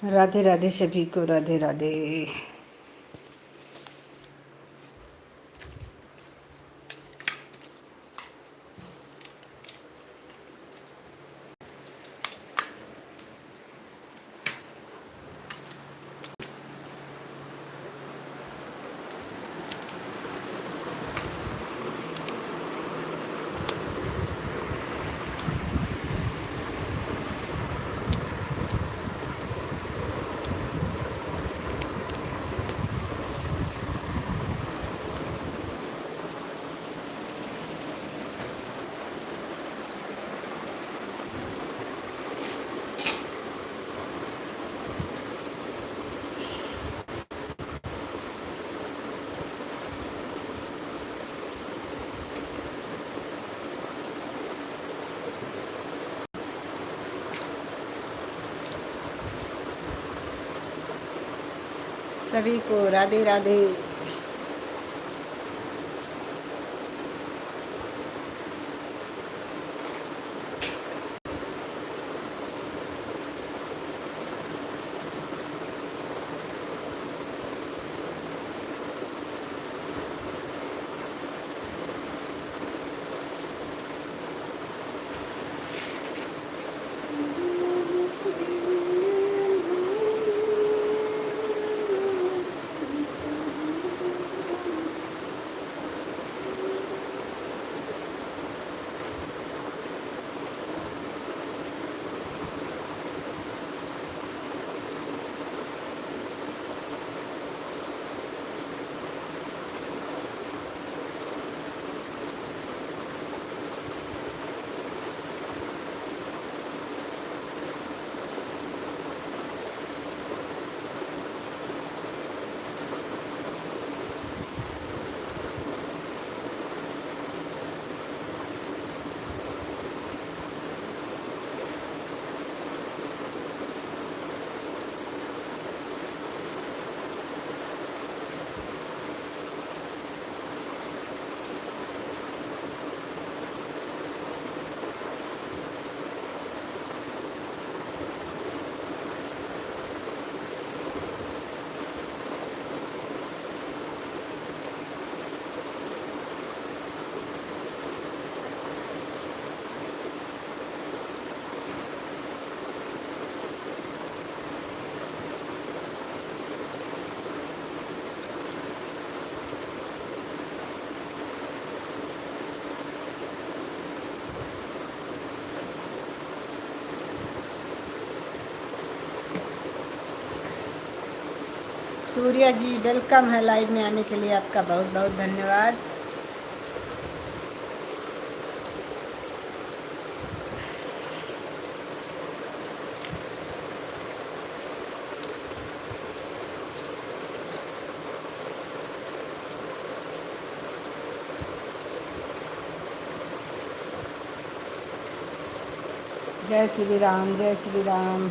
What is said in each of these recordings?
राधे राधे सभी को, राधे राधे। सभी को राधे राधे। सूर्या जी वेलकम है लाइव में आने के लिए, आपका बहुत बहुत धन्यवाद। जय श्री राम, जय श्री राम,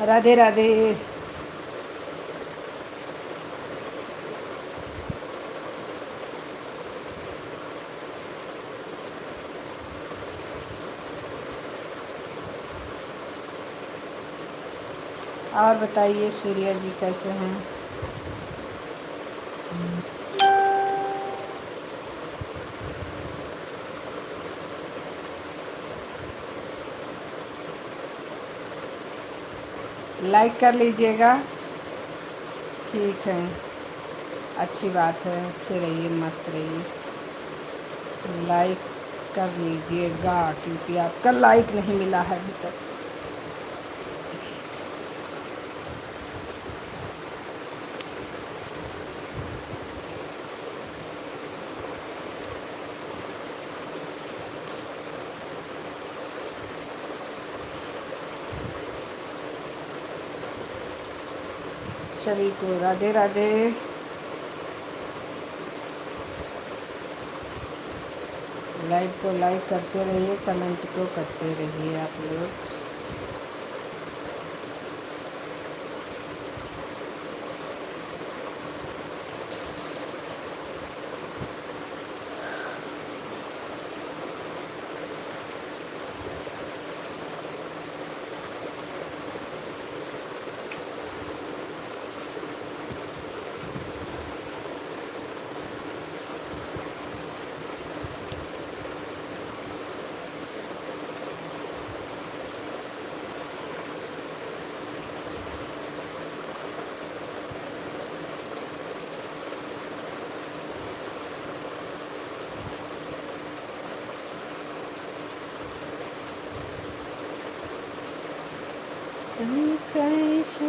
राधे राधे। और बताइए सूर्या जी कैसे हैं? लाइक कर लीजिएगा। ठीक है, अच्छी बात है, अच्छे रहिए, मस्त रहिए। लाइक कर लीजिएगा क्योंकि आपका लाइक नहीं मिला है अभी तक। सभी को राधे राधे। लाइव को लाइक करते रहिए, कमेंट को करते रहिए आप लोग। तुम कैसे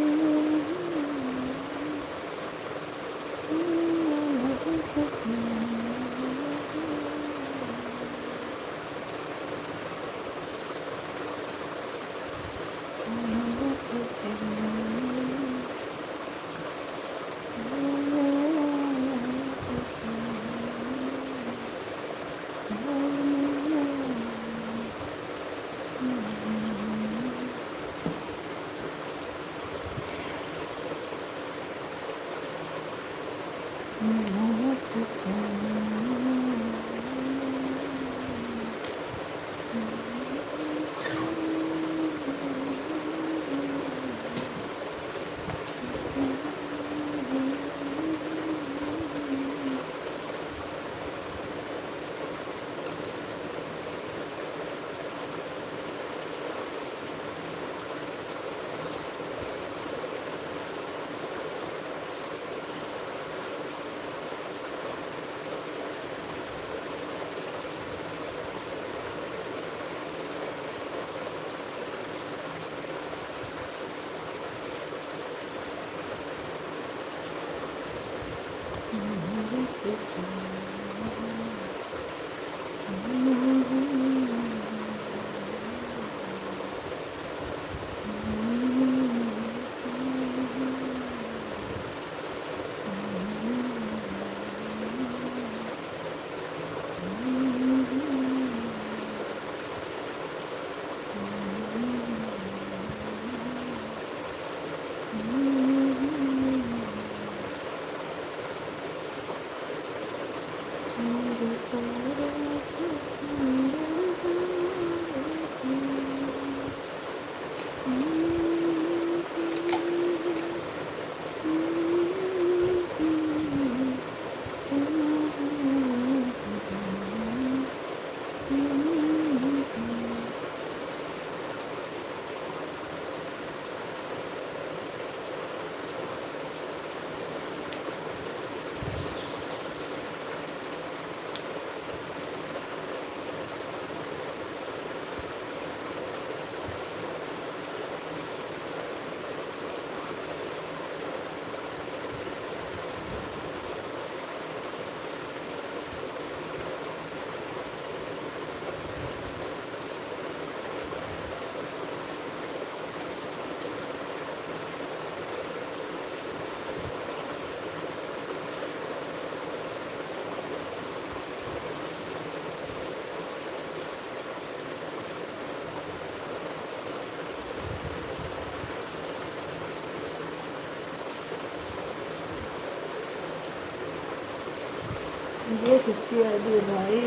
ये किसकी आईडी है भाई?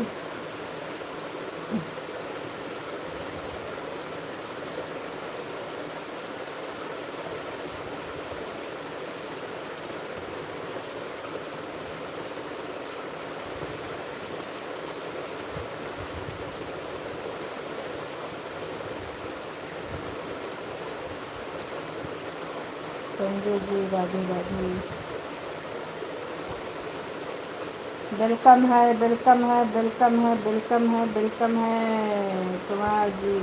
संजय जी राधे राधे। वेलकम है, वेलकम है, वेलकम है, वेलकम है, वेलकम है कुमार जी,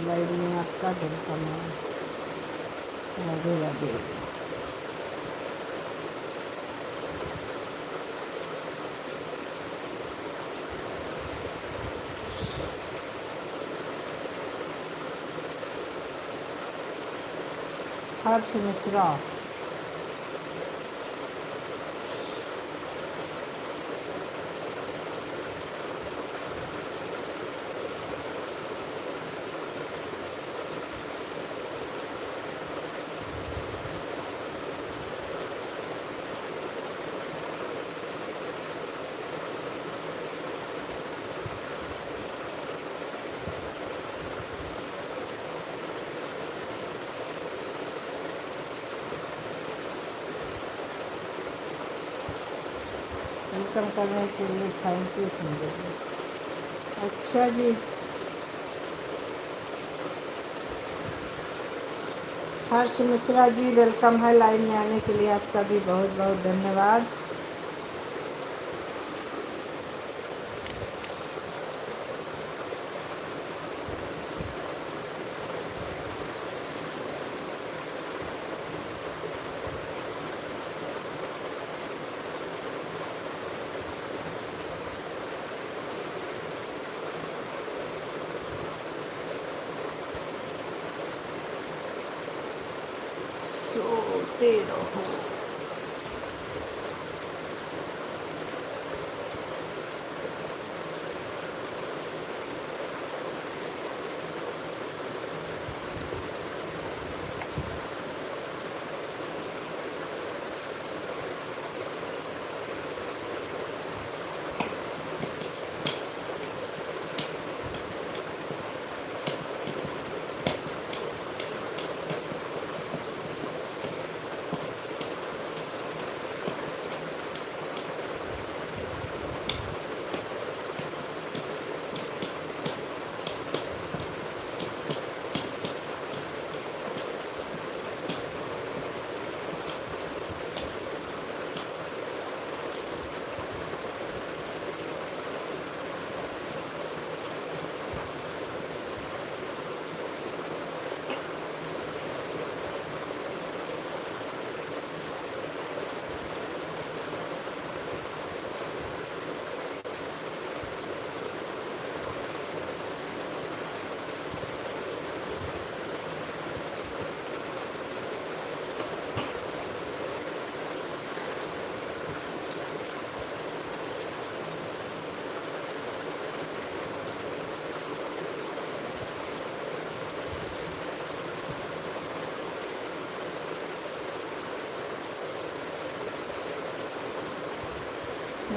लाइव में आपका वेलकम है। राधे राधे। हर्ष मिश्रा। वेलकम करने के लिए थैंक यू संजय जी। अच्छा जी, हर्ष मिश्रा जी वेलकम है, लाइव में आने के लिए आपका भी बहुत बहुत धन्यवाद। सोते रहो।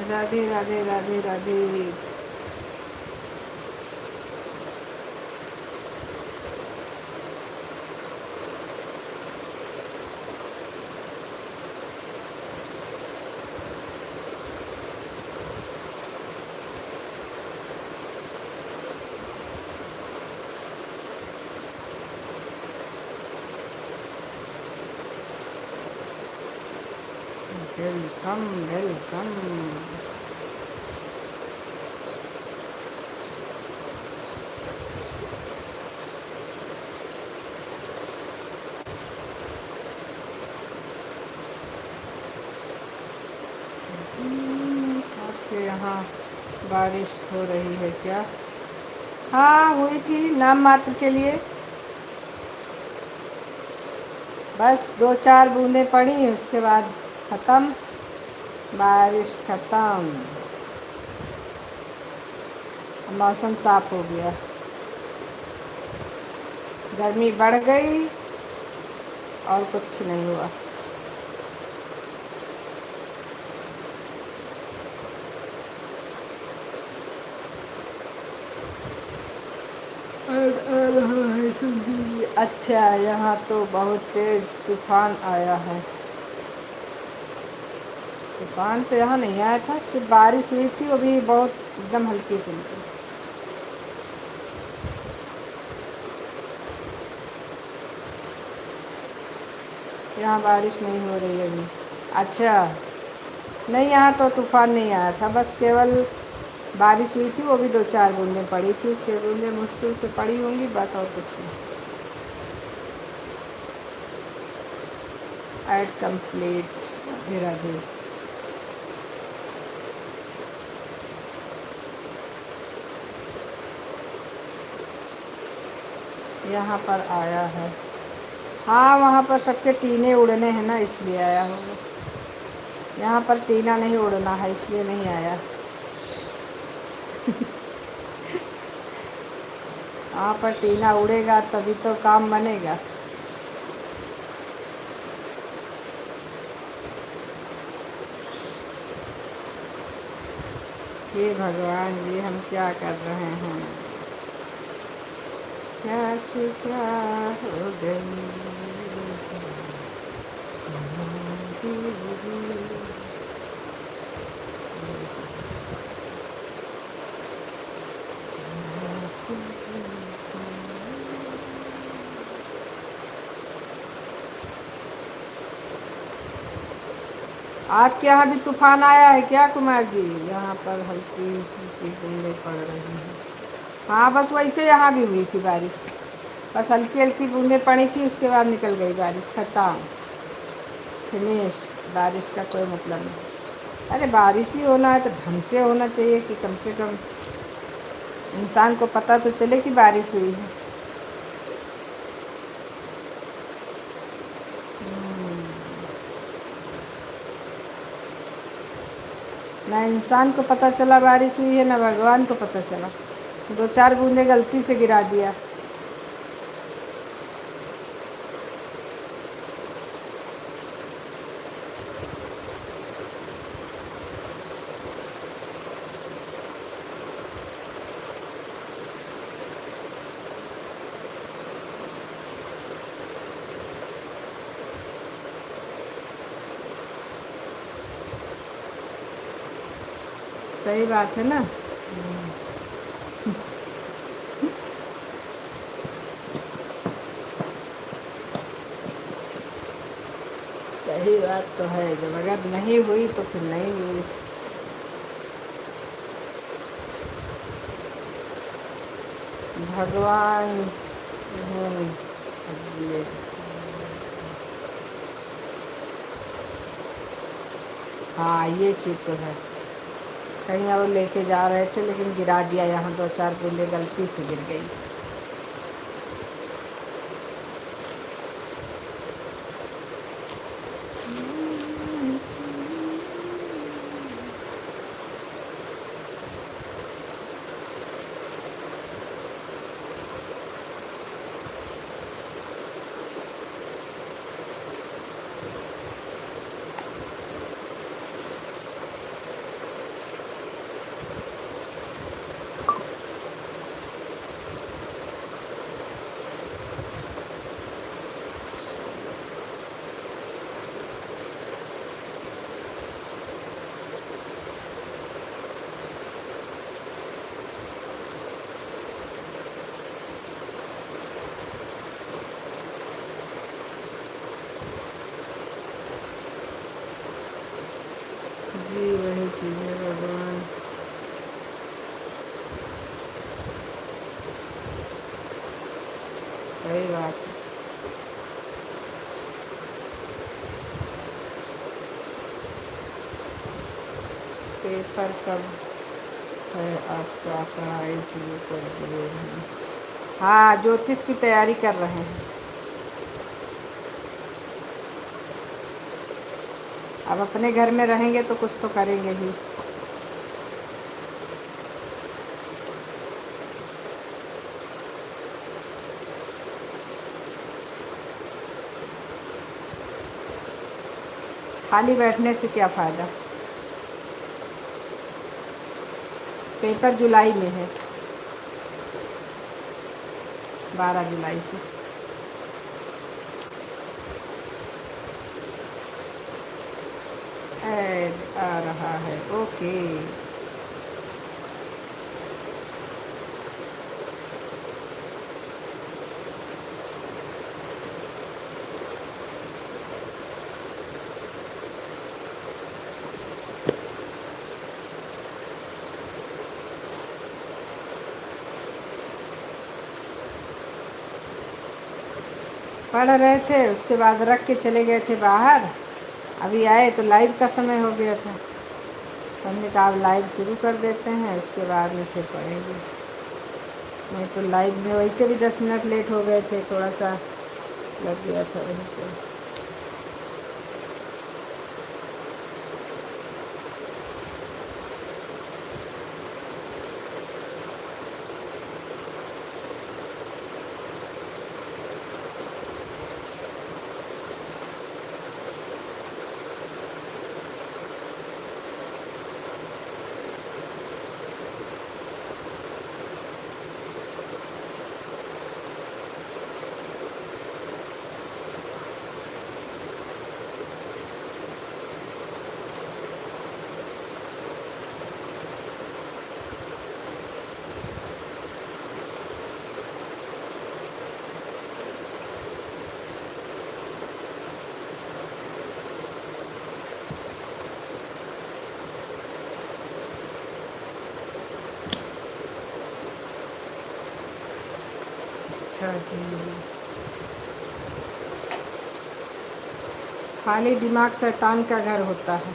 राधे राधे राधे राधे। Welcome welcome. आपके यहाँ बारिश हो रही है क्या? हाँ हुई थी, नाम मात्र के लिए। बस 2-4 बूंदें पड़ी, उसके बाद ख़त्म, बारिश ख़त्म, मौसम साफ हो गया। गर्मी बढ़ गई और कुछ नहीं हुआ। अच्छा, यहाँ तो बहुत तेज़ तूफान आया है। तूफान तो यहाँ नहीं आया था, सिर्फ बारिश हुई थी, वो भी बहुत एकदम हल्की फुल्की। यहाँ बारिश नहीं हो रही है अभी। अच्छा, नहीं यहाँ तो तूफान नहीं आया था, बस केवल बारिश हुई थी, वो भी 2-4 बूंदें पड़ी थी, 6 बूंदें मुश्किल से पड़ी होंगी, बस और कुछ नहीं। Ad complete. राधे राधे। यहाँ पर आया है। हाँ वहाँ पर सबके टीने उड़ने हैं ना, इसलिए आया होगा। यहाँ पर टीना नहीं उड़ना है, इसलिए नहीं आया। वहाँ पर टीना उड़ेगा तभी तो काम बनेगा। हे भगवान जी, हम क्या कर रहे हैं? क्या हो गई? आपके यहाँ भी तूफान आया है क्या कुमार जी? यहाँ पर हल्की हल्की बूंदें पड़ रही हैं। हाँ बस वैसे यहाँ भी हुई थी बारिश, बस हल्की हल्की बूंदें पड़ी थी, उसके बाद निकल गई बारिश, ख़त्म, फिनिश। बारिश का कोई मतलब नहीं। अरे बारिश ही होना है तो ढंग से होना चाहिए, कि कम से कम इंसान को पता तो चले कि बारिश हुई है। ना इंसान को पता चला बारिश हुई है, ना भगवान को पता चला। 2-4 बूंदे गलती से गिरा दिया। सही बात है ना। सही बात तो है, जब अगर नहीं हुई तो फिर नहीं हुई। भगवान ये हाँ, ये चीज़ तो है। कहीं और लेके जा रहे थे लेकिन गिरा दिया, यहाँ 2-4 बूंदे गलती से गिर गई। जी वही चीज़ है भगवान। सही बात है। पेपर कब है आपका? पढ़ाई शुरू कर दिए हैं? हाँ, ज्योतिष की तैयारी कर रहे हैं। अब अपने घर में रहेंगे तो कुछ तो करेंगे ही। खाली बैठने से क्या फ़ायदा। पेपर जुलाई में है, 12 जुलाई से। ऐड आ रहा है, ओके। पढ़ रहे थे, उसके बाद रख के चले गए थे बाहर। अभी आए तो लाइव का समय हो गया था, तो हमने कहा अब लाइव शुरू कर देते हैं, उसके बाद में फिर पढ़ेंगे। नहीं तो लाइव में वैसे भी 10 मिनट लेट हो गए थे, थोड़ा सा लग गया था वहीं पे। अच्छा जी। खाली दिमाग शैतान का घर होता है,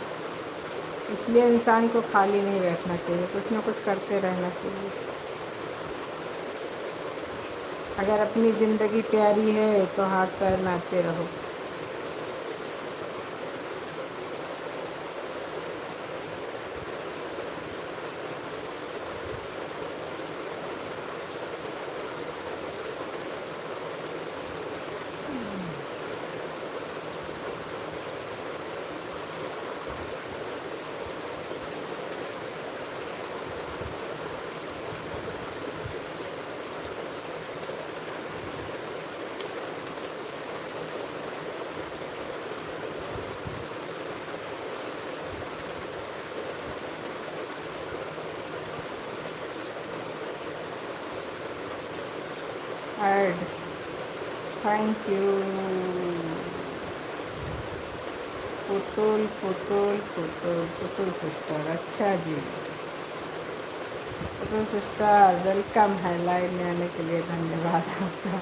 इसलिए इंसान को खाली नहीं बैठना चाहिए, कुछ ना कुछ करते रहना चाहिए। अगर अपनी ज़िंदगी प्यारी है तो हाथ पैर मारते रहो। Add, thank you. Putul Putul Putul Putul sister, अच्छा जी। पुतुल सिस्टर वेलकम है, लाइव में आने के लिए धन्यवाद आपका।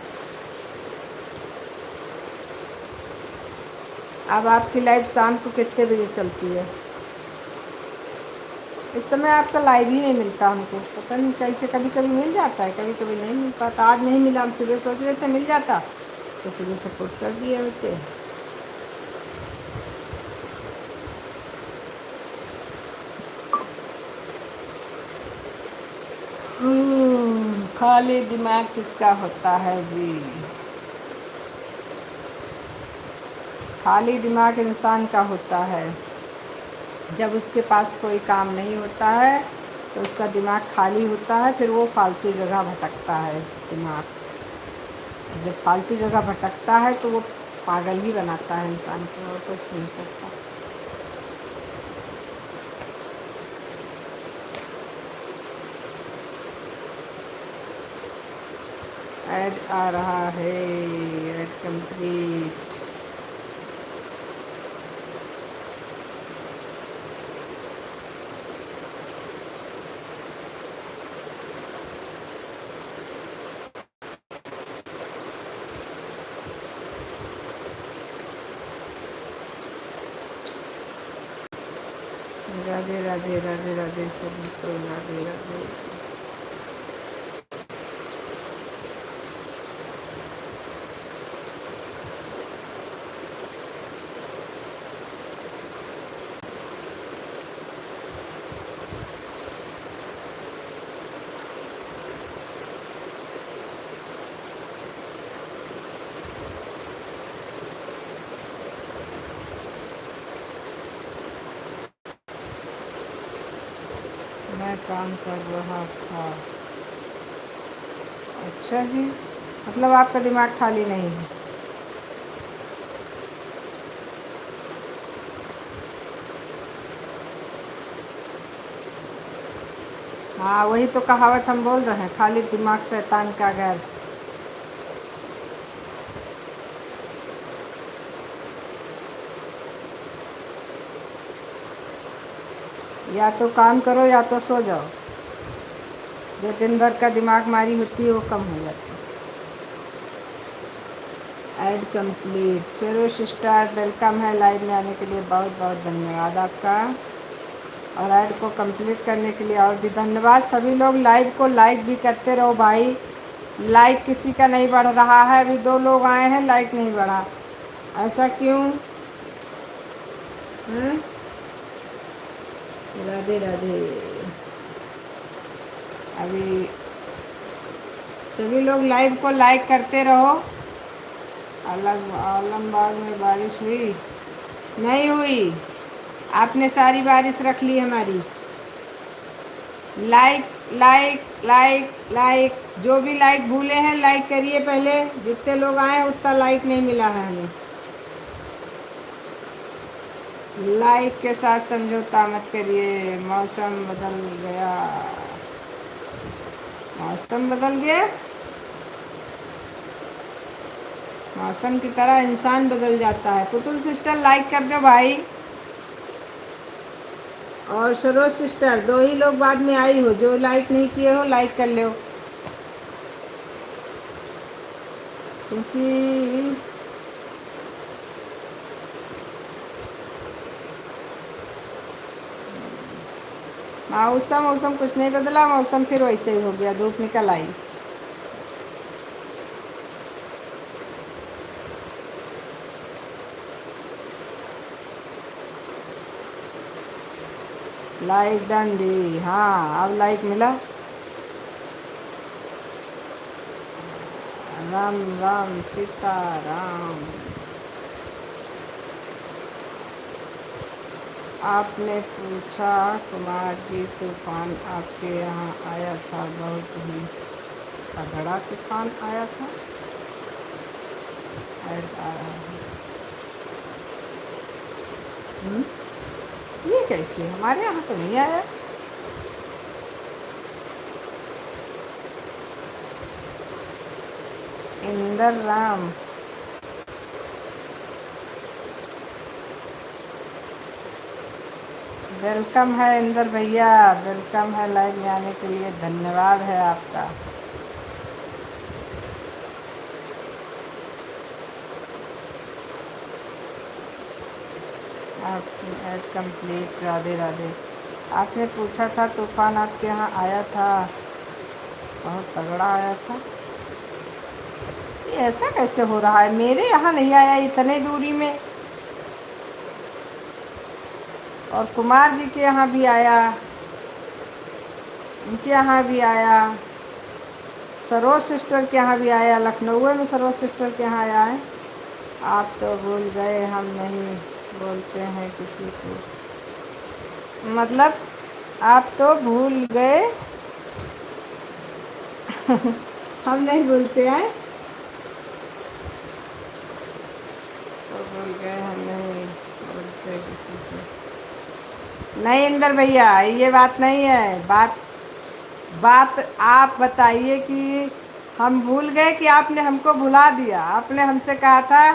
अब आपकी लाइव शाम को कितने बजे चलती है? इस समय आपका लाइव ही नहीं मिलता हमको, पता नहीं कैसे। कभी कभी मिल जाता है, कभी कभी नहीं मिल पाता। आज नहीं मिला, हम सुबह सोच रहे थे मिल जाता तो सुबह सपोर्ट कर दिए होते। खाली दिमाग किसका होता है जी? खाली दिमाग इंसान का होता है जब उसके पास कोई काम नहीं होता है, तो उसका दिमाग खाली होता है, फिर वो फालतू जगह भटकता है दिमाग। जब फालतू जगह भटकता है तो वो पागल ही बनाता है इंसान को, और कुछ नहीं करता। ऐड आ रहा है, ऐड कंप्लीट। राधे राधे राधे राधे सभी को राधे राधे। मैं काम कर रहा था। अच्छा जी, मतलब आपका दिमाग खाली नहीं है। हाँ, वही तो कहावत हम बोल रहे हैं, खाली दिमाग शैतान का घर। या तो काम करो या तो सो जाओ। जो दिन भर का दिमाग मारी होती है वो कम हो जाती है। Add complete. चलो सिस्टर, वेलकम है, लाइव में आने के लिए बहुत बहुत धन्यवाद आपका। और ऐड को कंप्लीट करने के लिए और भी धन्यवाद। सभी लोग लाइव को लाइक भी करते रहो भाई। लाइक किसी का नहीं बढ़ रहा है, अभी 2 लोग आए हैं, लाइक नहीं बढ़ा। ऐसा क्यों? राधे राधे। अभी सभी लोग लाइव को लाइक करते रहो। आलमबाग में बारिश हुई? नहीं हुई, आपने सारी बारिश रख ली हमारी। लाइक लाइक लाइक लाइक, जो भी लाइक भूले हैं लाइक करिए पहले। जितने लोग आए उतना लाइक नहीं मिला है हमें। लाइक के साथ समझौता मत करिए। मौसम बदल गया, मौसम बदल गया। मौसम की तरह इंसान बदल जाता है। पुतुल सिस्टर लाइक कर दो भाई। और सरोज सिस्टर, 2 ही लोग बाद में आई हो, जो लाइक नहीं किए हो लाइक कर लो, क्योंकि मौसम कुछ नहीं बदला। मौसम फिर वैसे ही हो गया, धूप निकल आई। लाइक डन दी, हाँ अब लाइक मिला। राम राम सीता राम। आपने पूछा कुमार जी, तूफान आपके यहाँ आया था? बहुत ही तगड़ा तूफान आया था। ऐड आ रहा है। ये कैसे? हमारे यहाँ तो नहीं आया। इंदर राम। वेलकम है इंदर भैया, वेलकम है लाइव में आने के लिए, धन्यवाद है आपका। आप ऐड कंप्लीट। राधे राधे। आपने पूछा था तूफान आपके यहाँ आया था, बहुत तगड़ा आया था। ये ऐसा कैसे हो रहा है, मेरे यहाँ नहीं आया इतने दूरी में, और कुमार जी के यहाँ भी आया, उनके यहाँ भी आया, सरोज सिस्टर के यहाँ भी आया, लखनऊ में सरोज सिस्टर के यहाँ आया है। आप तो भूल गए हम नहीं बोलते हैं किसी को, मतलब आप तो भूल गए हम नहीं बोलते हैं, तो भूल गए हम नहीं बोलते किसी को। नहीं इंदर भैया, ये बात नहीं है। बात बात आप बताइए कि हम भूल गए कि आपने हमको भुला दिया। आपने हमसे कहा था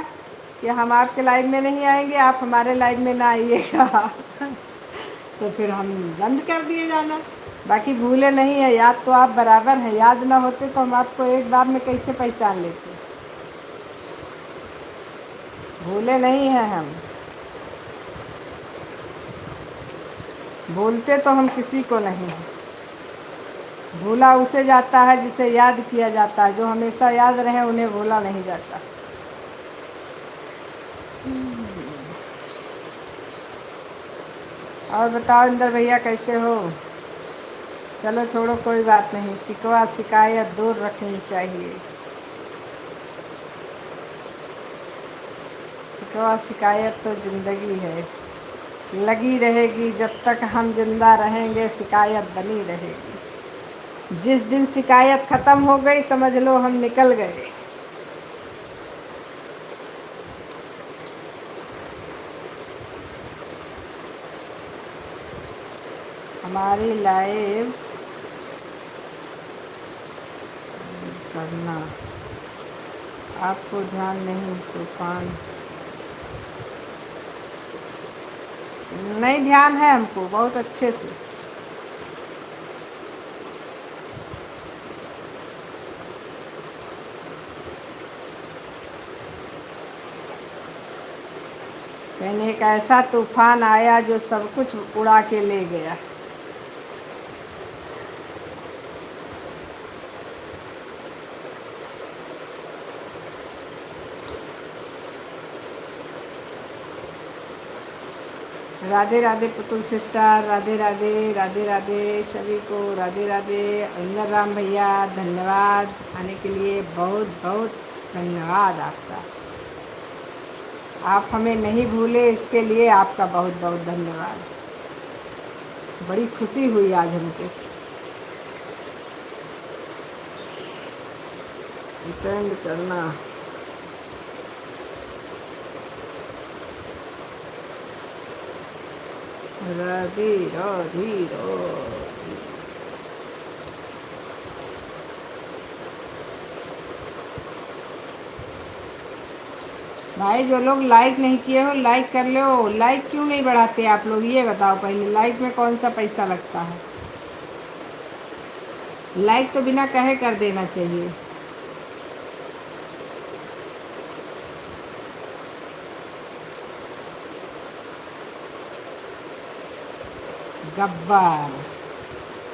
कि हम आपके लाइव में नहीं आएंगे, आप हमारे लाइव में ना आइएगा तो फिर हम बंद कर दिए जाना। बाकी भूले नहीं है, याद तो आप बराबर हैं। याद ना होते तो हम आपको एक बार में कैसे पहचान लेते। भूले नहीं हैं हम, भूलते तो हम किसी को नहीं हैं। भूला उसे जाता है जिसे याद किया जाता है, जो हमेशा याद रहे उन्हें भूला नहीं जाता। और बताओ इंदर भैया कैसे हो। चलो छोड़ो, कोई बात नहीं, शिकवा शिकायत दूर रखनी चाहिए। शिकवा शिकायत तो ज़िंदगी है, लगी रहेगी जब तक हम जिंदा रहेंगे, शिकायत बनी रहेगी। जिस दिन शिकायत ख़त्म हो गई समझ लो हम निकल गए। हमारी लाइव करना आपको ध्यान नहीं तूफान। नहीं ध्यान है हमको बहुत अच्छे से। कहने एक ऐसा तूफान आया जो सब कुछ उड़ा के ले गया। राधे राधे पुतुल सिस्टर, राधे राधे, राधे राधे सभी को, राधे राधे। इंदर राम भैया धन्यवाद आने के लिए, बहुत बहुत धन्यवाद आपका। आप हमें नहीं भूले, इसके लिए आपका बहुत बहुत धन्यवाद। बड़ी खुशी हुई आज हमको। अटेंड करना। राधे राधे राधे। भाई जो लोग लाइक नहीं किए हो लाइक कर लो। लाइक क्यों नहीं बढ़ाते आप लोग, ये बताओ पहले। लाइक में कौन सा पैसा लगता है। लाइक तो बिना कहे कर देना चाहिए। गब्बर,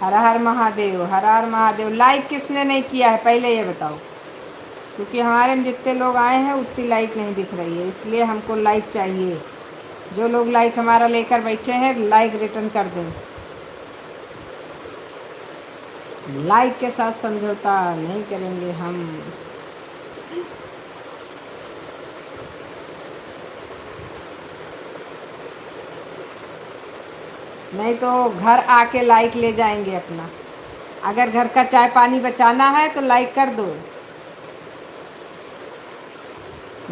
हर हर महादेव, हर हर महादेव। लाइक किसने नहीं किया है पहले ये बताओ, क्योंकि हमारे में जितने लोग आए हैं उतनी लाइक नहीं दिख रही है, इसलिए हमको लाइक चाहिए। जो लोग लाइक हमारा लेकर बैठे हैं लाइक रिटर्न कर दें। लाइक के साथ समझौता नहीं करेंगे हम। नहीं तो घर आके लाइक ले जाएंगे अपना। अगर घर का चाय पानी बचाना है तो लाइक कर दो।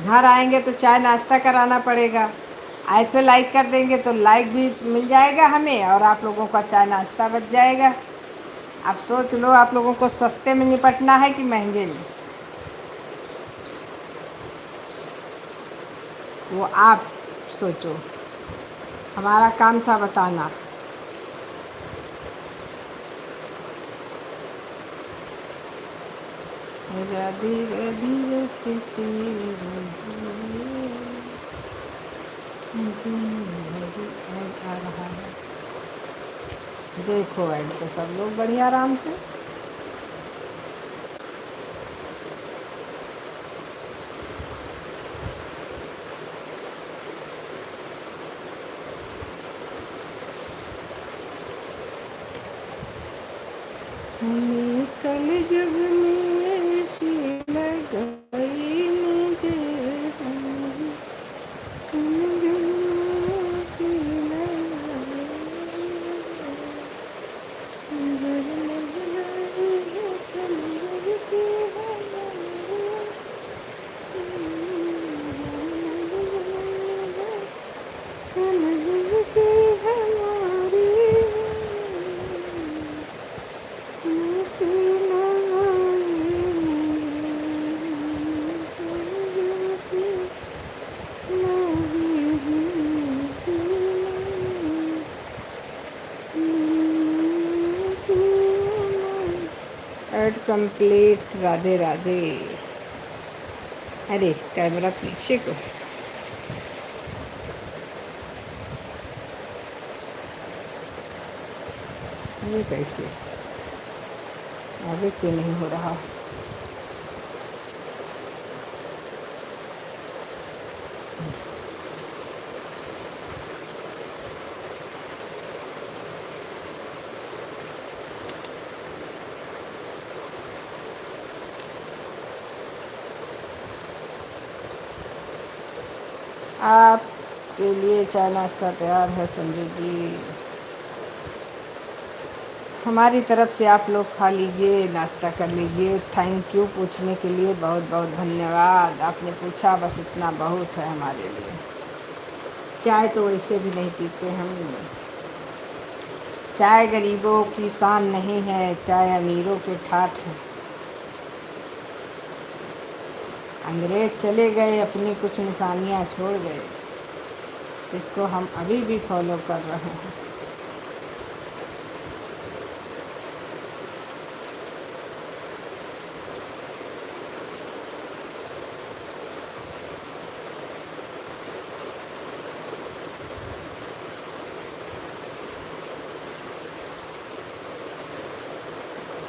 घर आएंगे तो चाय नाश्ता कराना पड़ेगा। ऐसे लाइक कर देंगे तो लाइक भी मिल जाएगा हमें, और आप लोगों का चाय नाश्ता बच जाएगा। आप सोच लो, आप लोगों को सस्ते में निपटना है कि महंगे में। वो आप सोचो, हमारा काम था बताना। धीरे धीरे आ रहा है, देखो ऐड तो सब लोग बढ़िया आराम से। हमें कल जग में ऐसी लगाई मुझे, कल जग में ऐसी लगाई, नजर लग रही है कल जग की हमारी, कल जग की हमारी। Ad complete. राधे राधे। अरे कैमरा पीछे को, ये कैसे आगे क्यों नहीं हो रहा? आपके लिए चाय नाश्ता तैयार है संजू जी। हमारी तरफ से आप लोग खा लीजिए, नाश्ता कर लीजिए। थैंक यू पूछने के लिए, बहुत बहुत धन्यवाद। आपने पूछा बस इतना बहुत है हमारे लिए। चाय तो वैसे भी नहीं पीते हम। चाय गरीबों की शान नहीं है, चाय अमीरों के ठाठ है। अंग्रेज चले गए, अपनी कुछ निशानियाँ छोड़ गए, जिसको हम अभी भी फॉलो कर रहे हैं।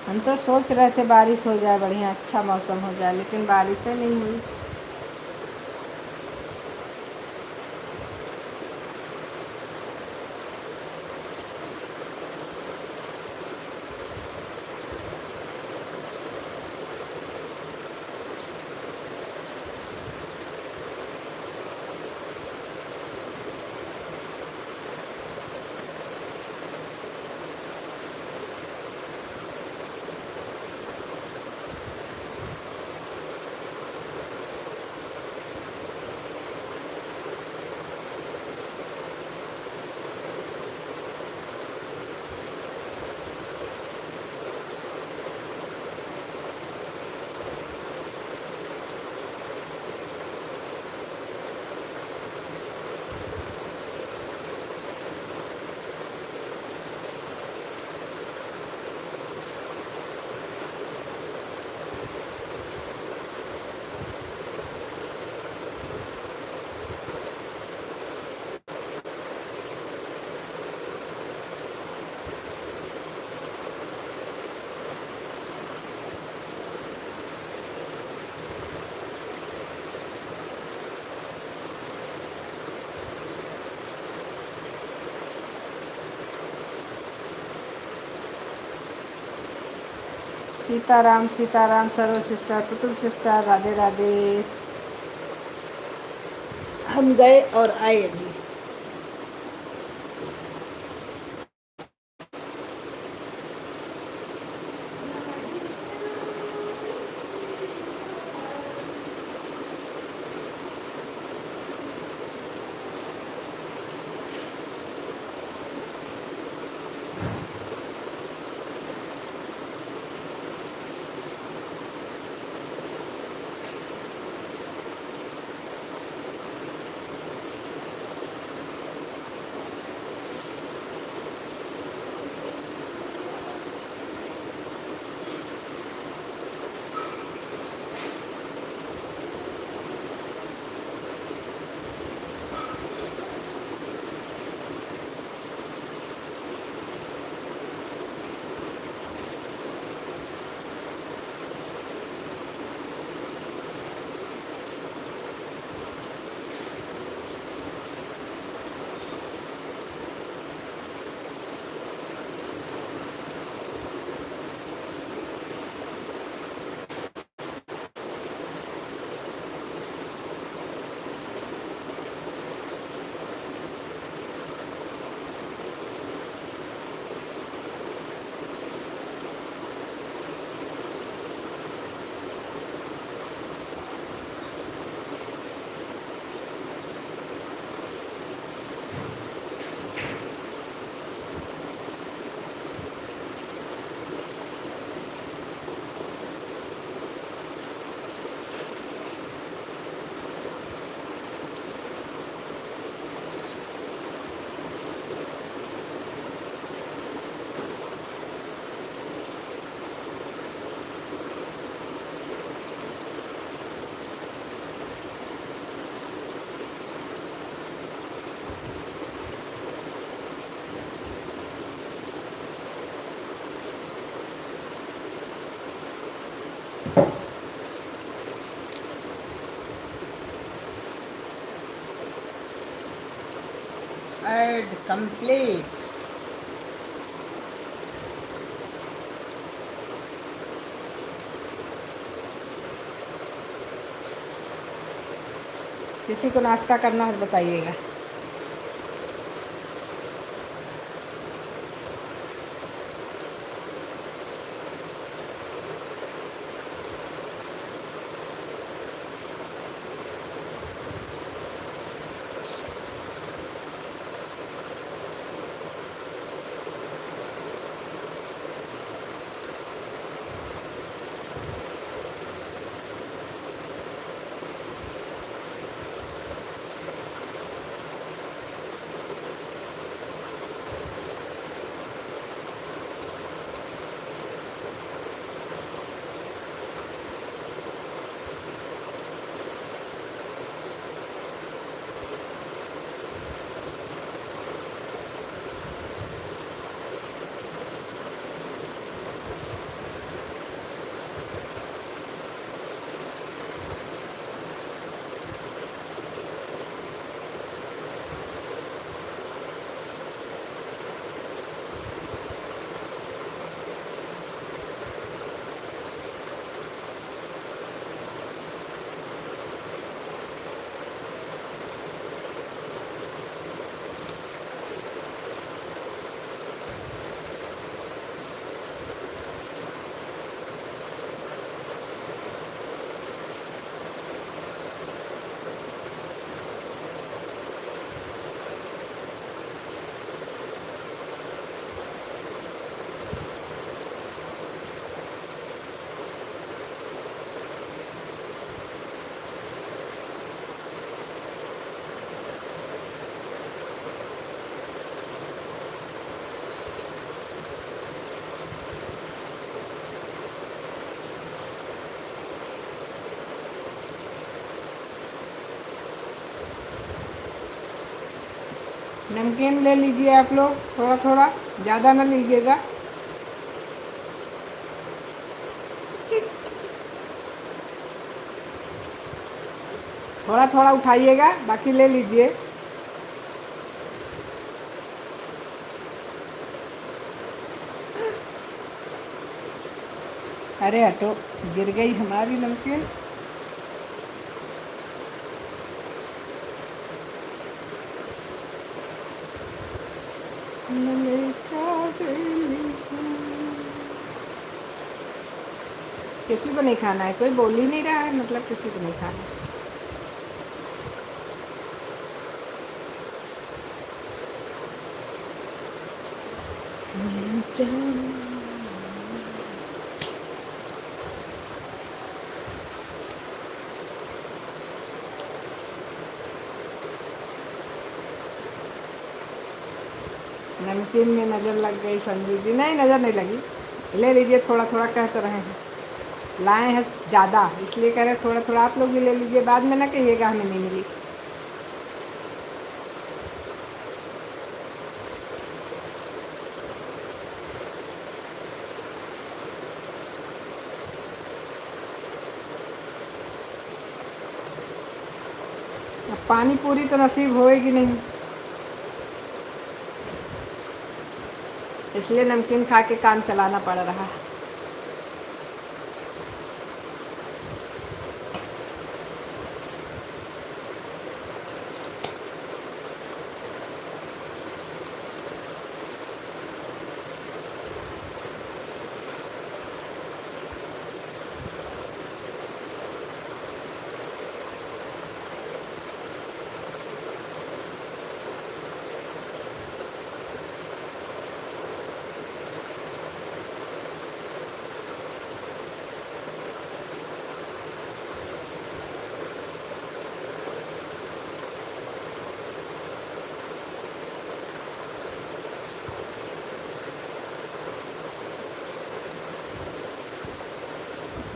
हम तो सोच रहे थे बारिश हो जाए, बढ़िया अच्छा मौसम हो जाए, लेकिन बारिश ही नहीं हुई। सीताराम सीताराम। सरो सिस्टर, पुतुल सिस्टर, राधे राधे। हम गए और आए अभी। Add complete. किसी को नाश्ता करना है बताइएगा। नमकीन ले लीजिए आप लोग, थोड़ा थोड़ा, ज़्यादा ना लीजिएगा। थोड़ा थोड़ा उठाइएगा, बाकी ले लीजिए। अरे हटो, गिर गई हमारी नमकीन। किसी को नहीं खाना है, कोई बोल ही नहीं रहा है, मतलब किसी को नहीं खाना है। नमकीन में नज़र लग गई संजू जी। नहीं, नज़र नहीं लगी, ले लीजिए, थोड़ा थोड़ा कह तो रहे हैं। लाए हैं ज़्यादा, इसलिए कह रहे थोड़ा थोड़ा आप लोग भी ले लीजिए, बाद में ना कहिएगा हमें नहीं मिली। अब पानी पूरी तो नसीब होएगी नहीं, इसलिए नमकीन खा के काम चलाना पड़ रहा है।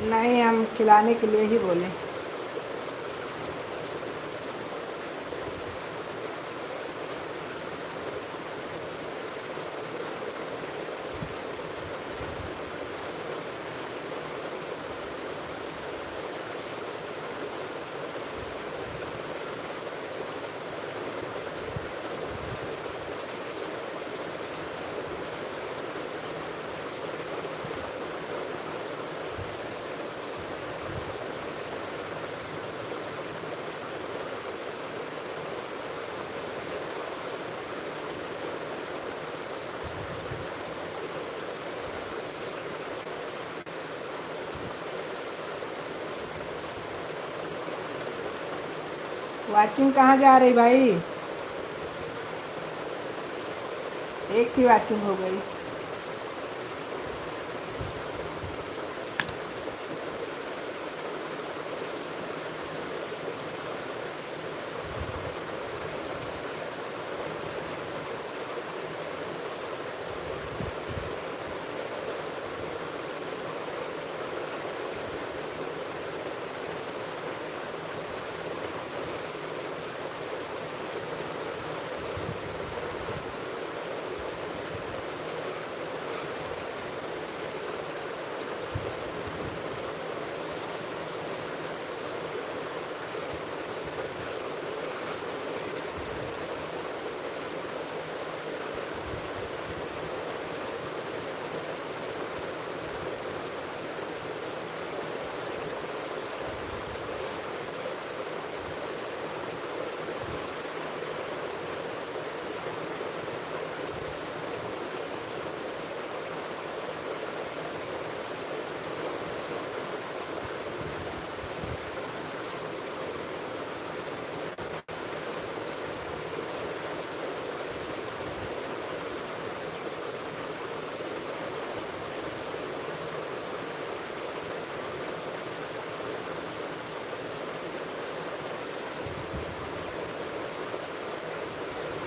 नहीं, हम खिलाने के लिए ही बोले। वाचिंग कहाँ जा रही भाई? एक की वाचिंग हो गई।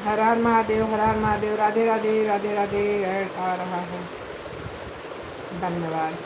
हर हर महादेव, हर हर महादेव। राधे राधे, राधे राधे। ऐड आ रहा है। धन्यवाद।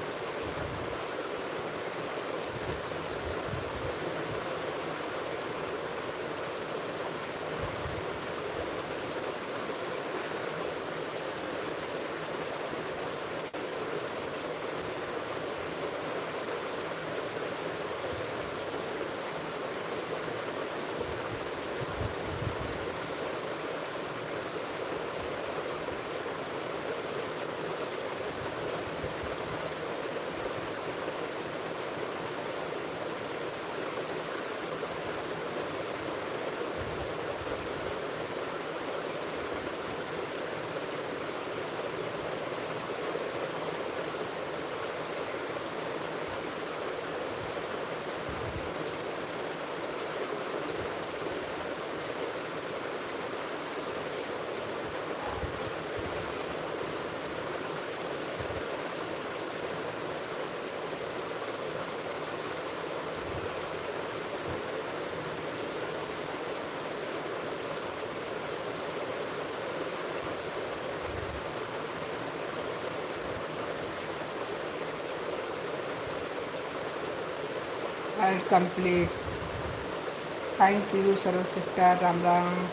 Ad complete. थैंक यू सर्व सिस्टर। राम राम।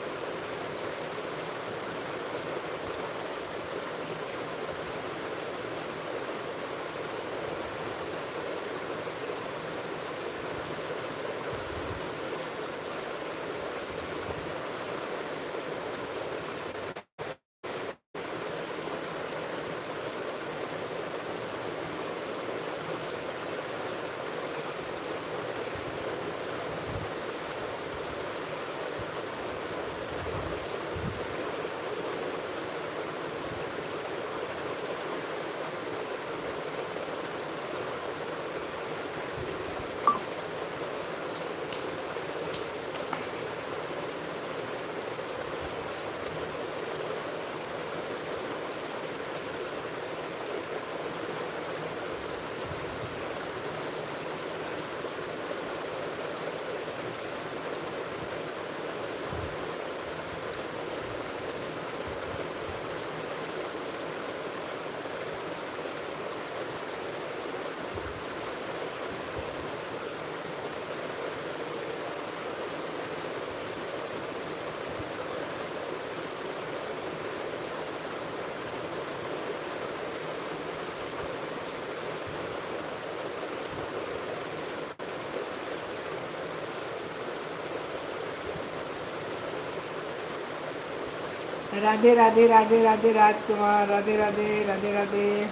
राधे राधे, राधे राधे राजकुमार। राधे राधे, राधे राधे।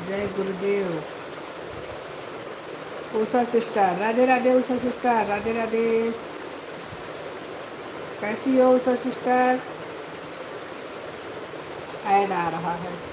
जय गुरुदेव। उषा सिस्टर, राधे राधे। उषा सिस्टर, राधे राधे। कैसी हो उषा सिस्टर? ऐड आ रहा है।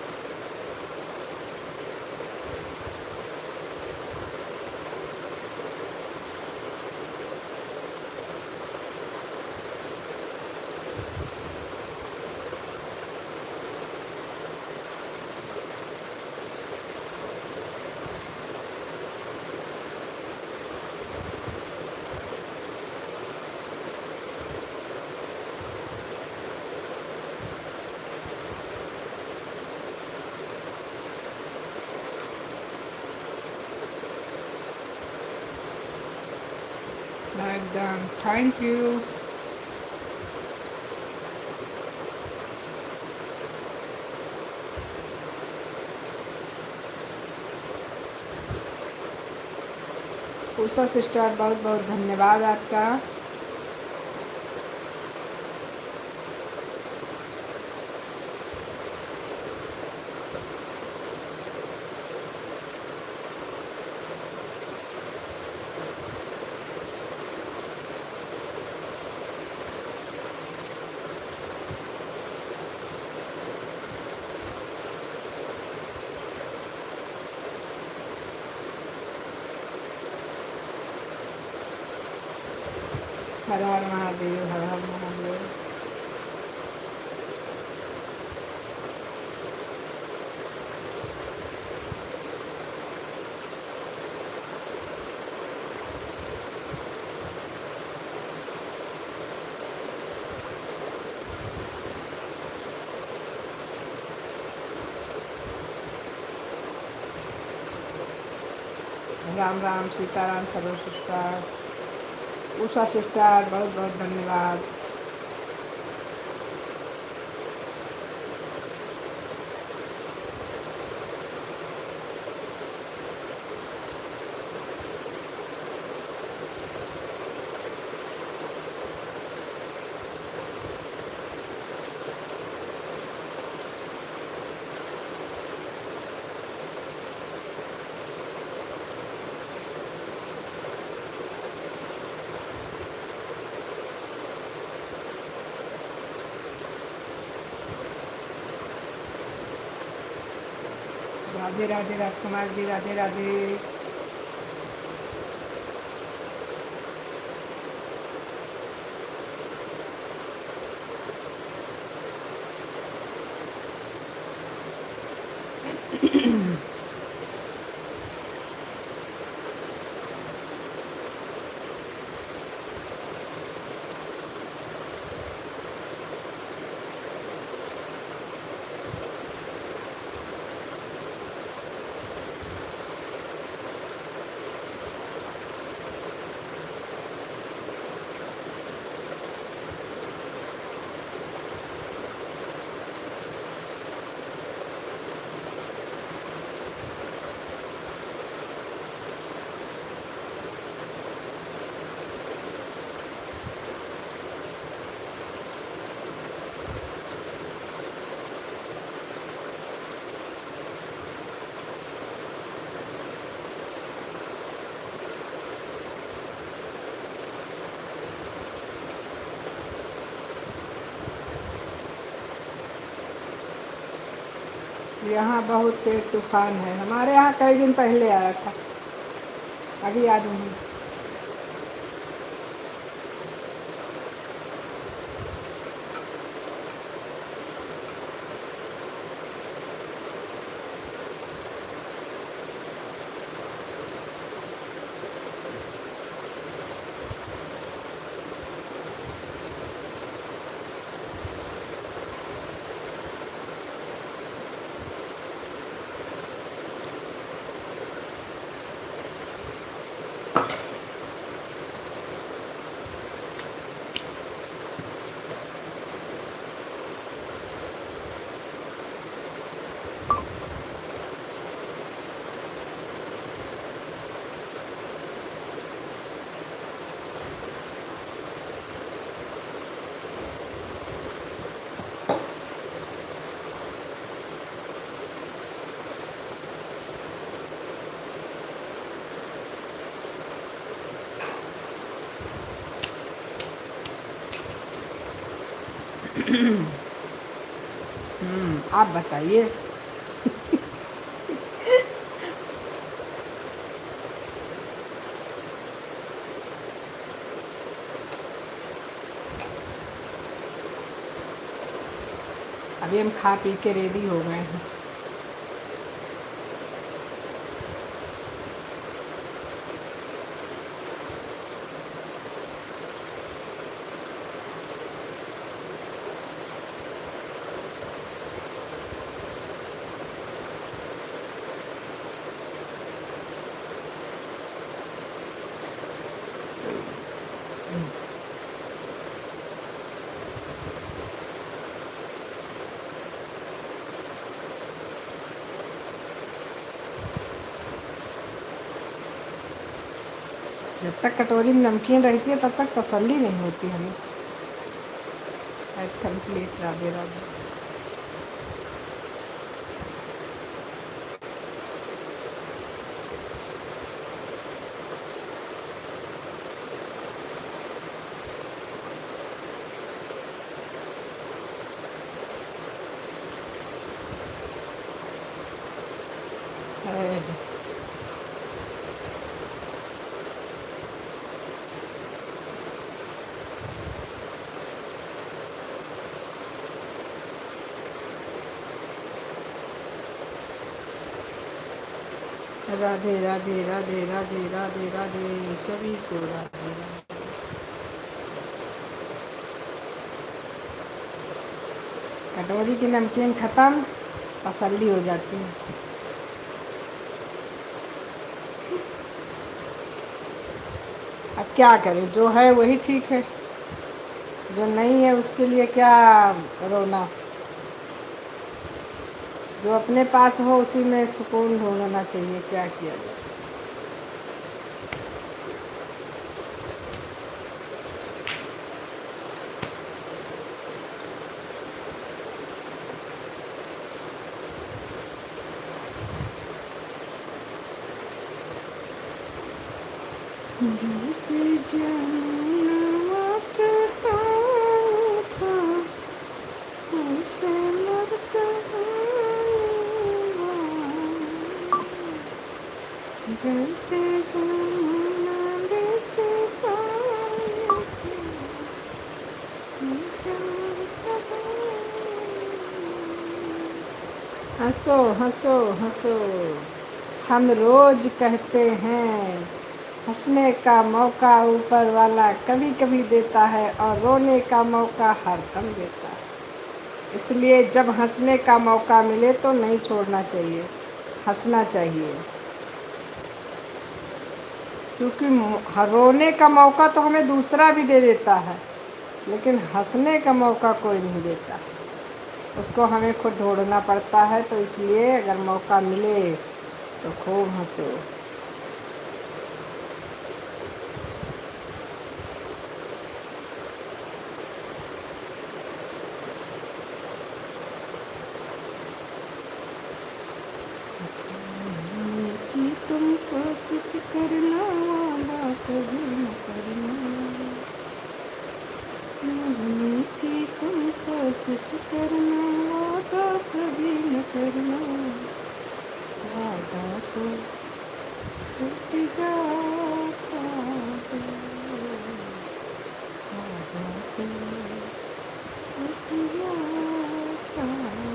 एकदम थैंक यू। उषा सिस्टर बहुत बहुत धन्यवाद आपका। हर हर महादेव, हर हर महादेव। राम राम, सीताराम, सरोज सिस्टर, उषा सिस्टर बहुत बहुत धन्यवाद। राधे राधे राजकुमार जी, राधे राधे। यहाँ बहुत तेज तूफान है। हमारे यहाँ कई दिन पहले आया था, अभी याद नहीं। आप बताइए। अभी हम खा पी के रेडी हो गए हैं। जब तक कटोरी में नमकीन रहती है तब तक तसल्ली नहीं होती हमें। एट कंप्लीट। राधे राधे। ऐड। राधे राधे राधे राधे राधे राधे सभी को राधे राधे। कटोरी की नमकीन ख़त्म, तसल्ली हो जाती है। अब क्या करें, जो है वही ठीक है, जो नहीं है उसके लिए क्या रोना। जो अपने पास हो उसी में सुकून ढूंढना चाहिए, क्या किया जाए। जैसे जमुना के पानी का वैसे मर कहानी, जैसे जमुना बीच पानी के वैसे मर कहानी। हंसो हंसो हंसो, हम रोज कहते हैं हंसने का मौका ऊपर वाला कभी कभी देता है और रोने का मौका हर दम देता है। इसलिए जब हंसने का मौका मिले तो नहीं छोड़ना चाहिए, हंसना चाहिए। क्योंकि रोने का मौका तो हमें दूसरा भी दे देता है, लेकिन हंसने का मौका कोई नहीं देता, उसको हमें खुद ढूंढना पड़ता है। तो इसलिए अगर मौका मिले तो खूब हंसो। हंसने की तुम कोशिश करना, वादा कभी न करना। हंसने की तुम कोशिश करना, वादा कभी न करना। वादा तो टूट जाता है, वादा तो टूट जाता है।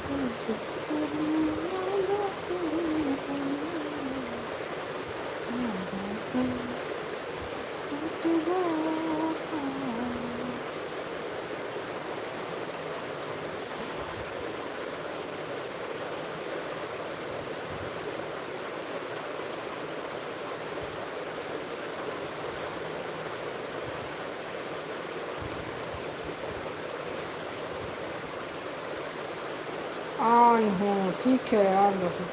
कोशिश करना, वादा कभी न करना। वादा तो टूट जाता है। ऑन हूँ, ठीक है, ऑन रखो।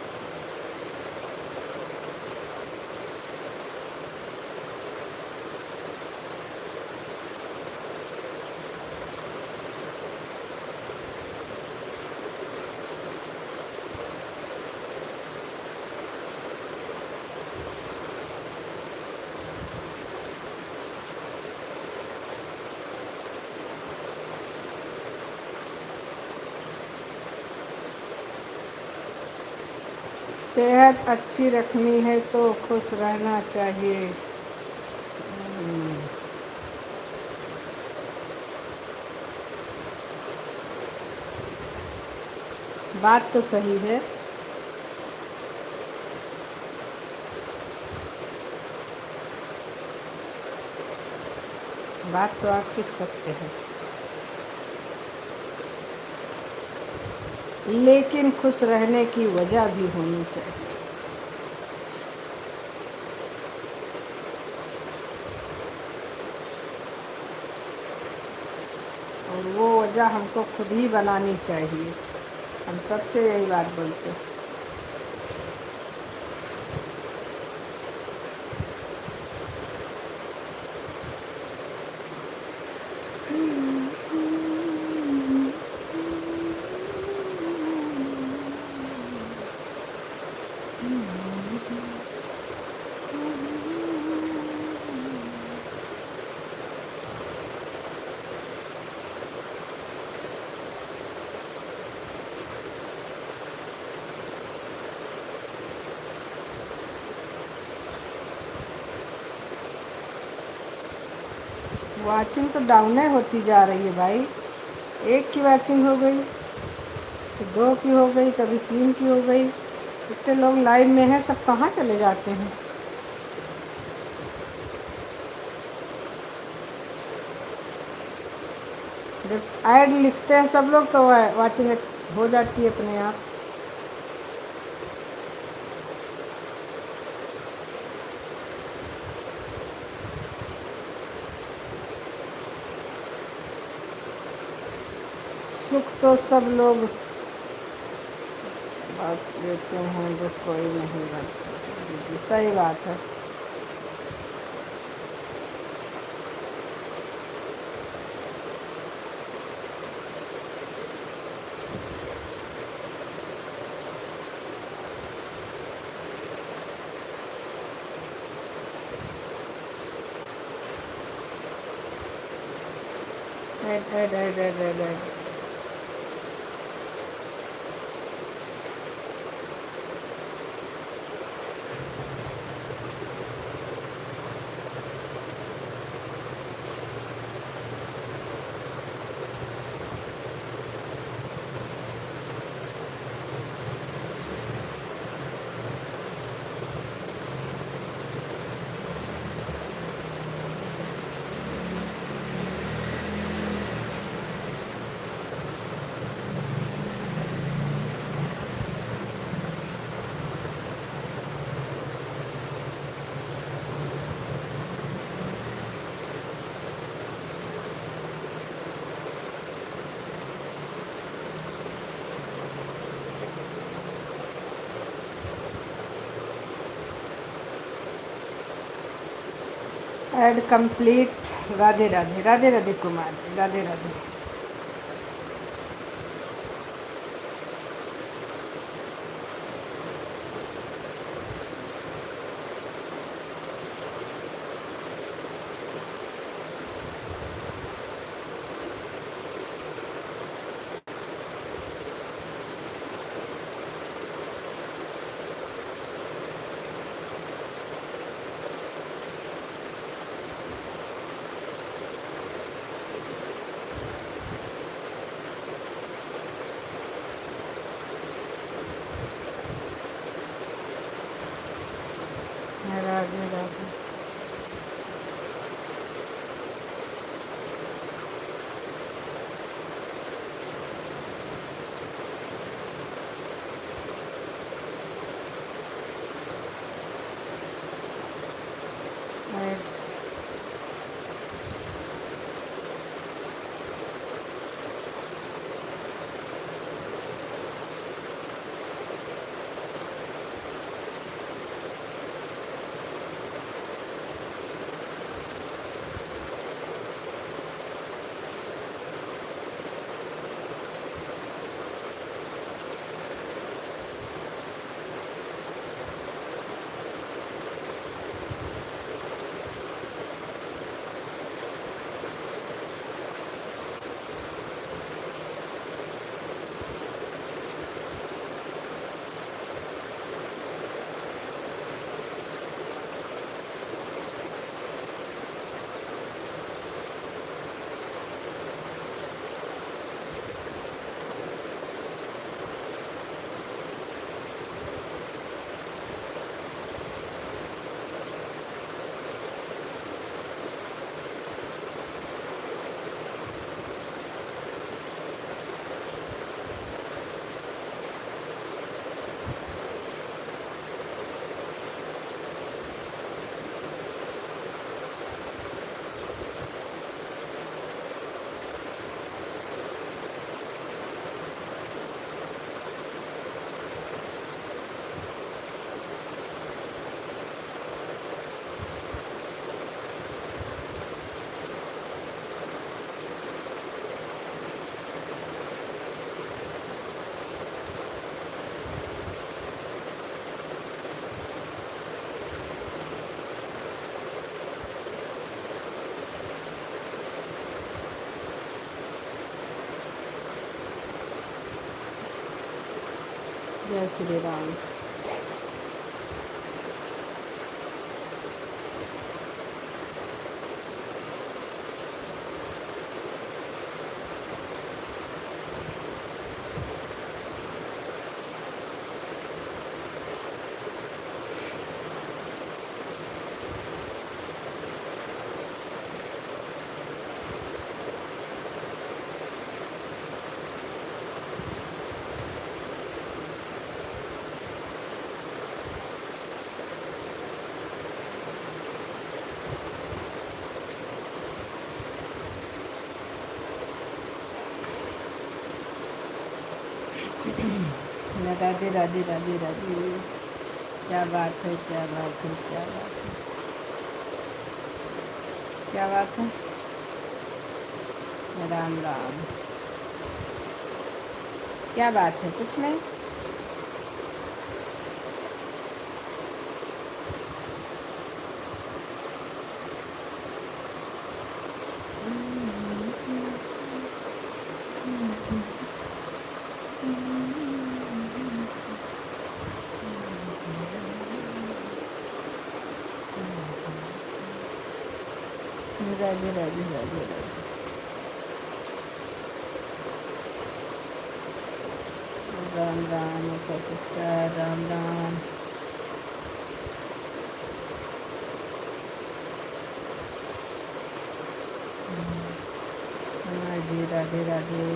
सेहत अच्छी रखनी है तो खुश रहना चाहिए। बात तो सही है। बात तो आपकी सत्य है, लेकिन खुश रहने की वजह भी होनी चाहिए। और वो वजह हमको खुद ही बनानी चाहिए। हम सबसे यही बात बोलते हैं। वॉचिंग तो डाउन ही होती जा रही है भाई। एक की वॉचिंग हो गई, फिर दो की हो गई, कभी तीन की हो गई। इतने लोग लाइव में हैं, सब कहाँ चले जाते हैं। जब ऐड लिखते हैं सब लोग तो वॉचिंग हो जाती है अपने आप। सुख तो सब लोग बात लेते हैं, जो कोई नहीं बात। जी सही बात है। Ad ad ad ad ad ad. Ad complete. Radhe Radhe, Radhe Radhe Kumar ji, Radhe Radhe. Radhe Radhe. Ad जय श्री राम। राधे राधे राधे राधे। क्या बात है, क्या बात है, क्या बात है, क्या बात है। राम राम। क्या बात है, कुछ नहीं। राधे राधे राधे राधे। राम राम अच्छा सिस्टर, राम राम। हाँ जी, राधे राधे।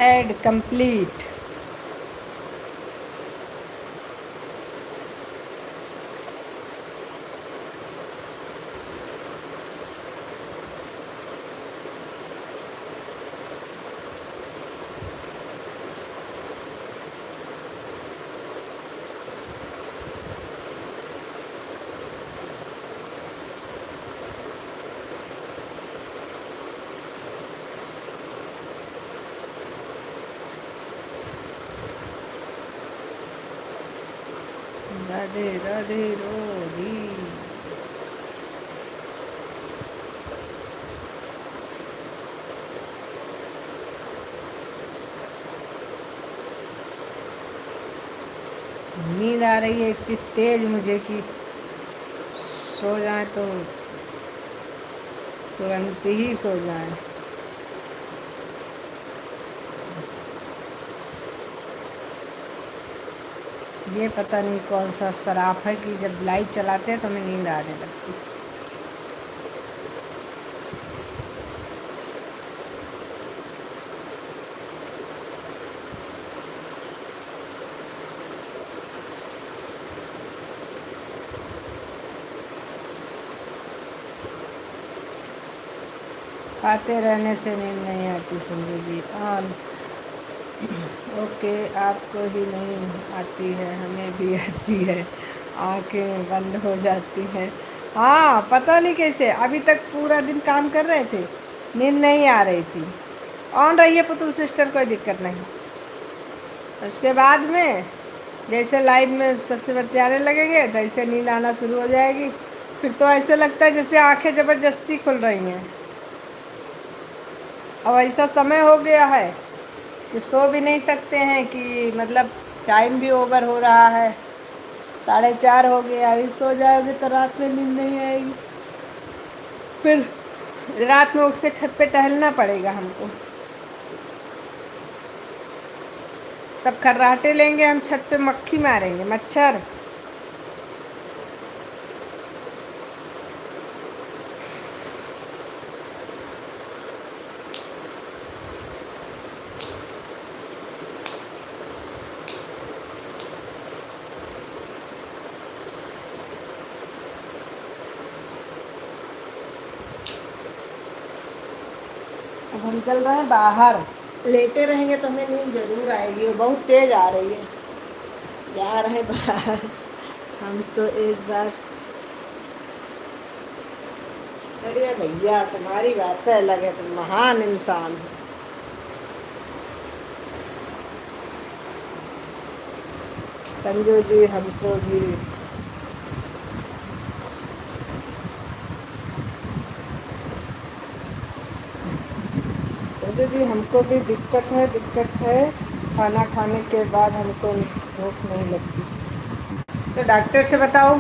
Ad complete. राधे राधे रोधी। नींद आ रही है इतनी तेज मुझे कि सो जाए तो तुरंत ही सो जाए। ये पता नहीं कौन सा शराब है कि जब लाइव चलाते हैं तो हमें नींद आने लगती। खाते रहने से नींद नहीं आती संजय जी। ऑन ओके, आपको ही नहीं आती है, हमें भी आती है। आंखें बंद हो जाती हैं। हाँ, पता नहीं कैसे अभी तक पूरा दिन काम कर रहे थे, नींद नहीं आ रही थी। ऑन रही है पुतुल सिस्टर, कोई दिक्कत नहीं। उसके बाद में जैसे लाइव में सबसे बतियाने लगेंगे तो ऐसे नींद आना शुरू हो जाएगी। फिर तो ऐसे लगता है जैसे आंखें ज़बरदस्ती खुल रही हैं। अब ऐसा समय हो गया है कि सो भी नहीं सकते हैं, कि मतलब टाइम भी ओवर हो रहा है, 4:30 हो गया। अभी सो जाओगे तो रात में नींद नहीं आएगी, फिर रात में उठ के छत पे टहलना पड़ेगा हमको। सब खर्राटे लेंगे हम, छत पे मक्खी मारेंगे, मच्छर। हम चल रहे हैं बाहर। लेटे रहेंगे तो हमें नींद जरूर आएगी, वो बहुत तेज आ रही है। जा रहे हैं बाहर हम तो एक बार। अरे भैया तुम्हारी बात अलग है, तुम महान इंसान हो। संजू जी हमको भी संजू जी हमको भी दिक्कत है। खाना खाने के बाद हमको भूख नहीं लगती। तो डॉक्टर से बताओ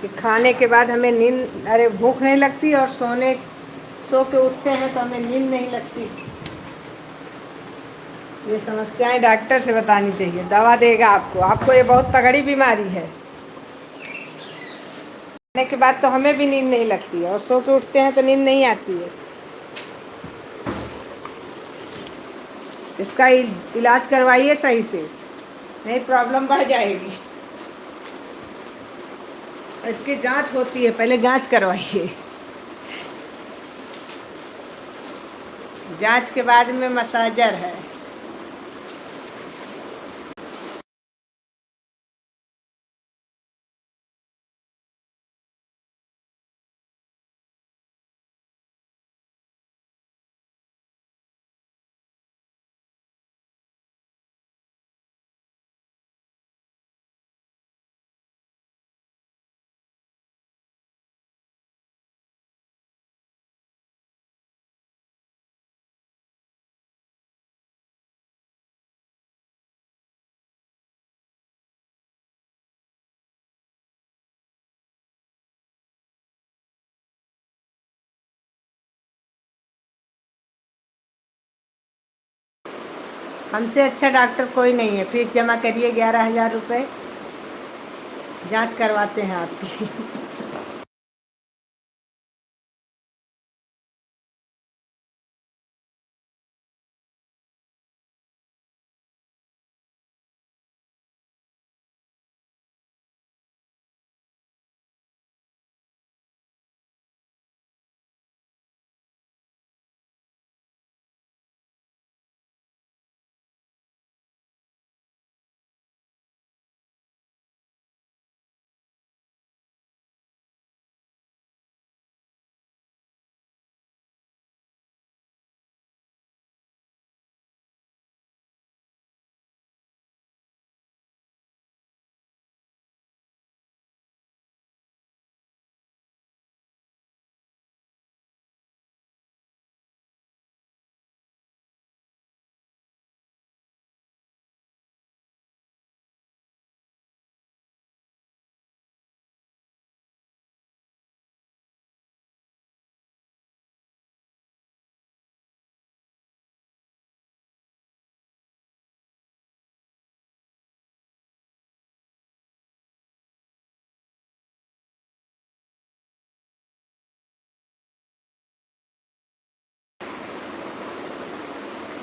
कि खाने के बाद हमें नींद, अरे भूख नहीं लगती और सो के उठते हैं तो हमें नींद नहीं लगती। ये समस्याएं डॉक्टर से बतानी चाहिए, दवा देगा आपको। आपको ये बहुत तगड़ी बीमारी है। खाने के बाद तो हमें भी नींद नहीं लगती है और सो के उठते हैं तो नींद नहीं आती है। इसका इलाज करवाइए सही से, नहीं प्रॉब्लम बढ़ जाएगी। इसकी जांच होती है, पहले जांच करवाइए। जांच के बाद में मसाजर है। हमसे अच्छा डॉक्टर कोई नहीं है। फीस जमा करिए 11,000 रुपये, जांच करवाते हैं आपकी।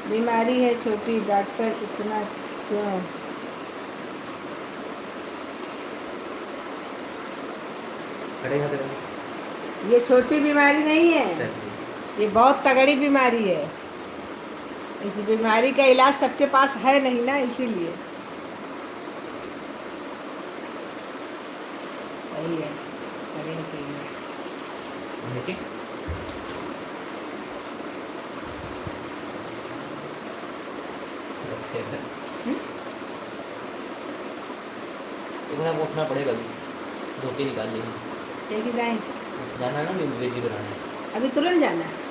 बीमारी है छोटी, डॉक्टर इतना क्यों? ये छोटी बीमारी नहीं है, ये बहुत तगड़ी बीमारी है। इस बीमारी का इलाज सबके पास है नहीं ना, इसीलिए। सही है, करनी चाहिए। एक उठना पड़ेगा, धोके निकाल लेंगे। लेके जाए, जाना है ना वेजी बनाने। अभी तुरंत जाना है।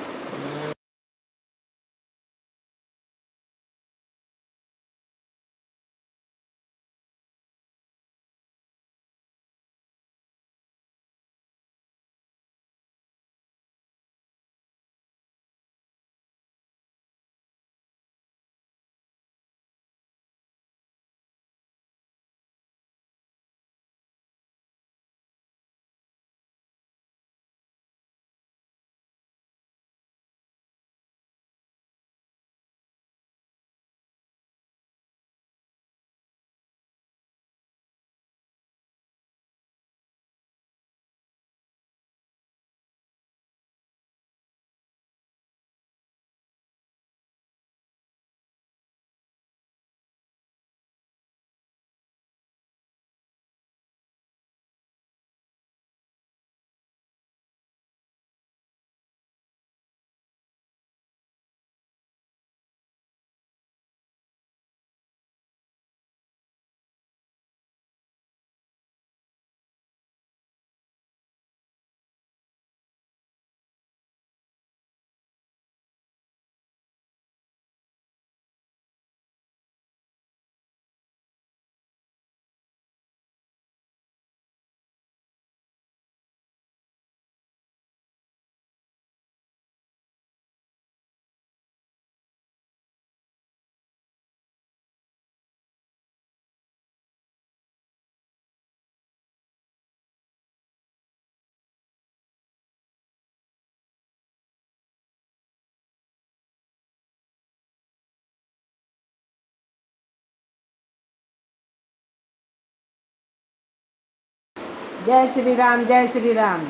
जय श्री राम, जय श्री राम।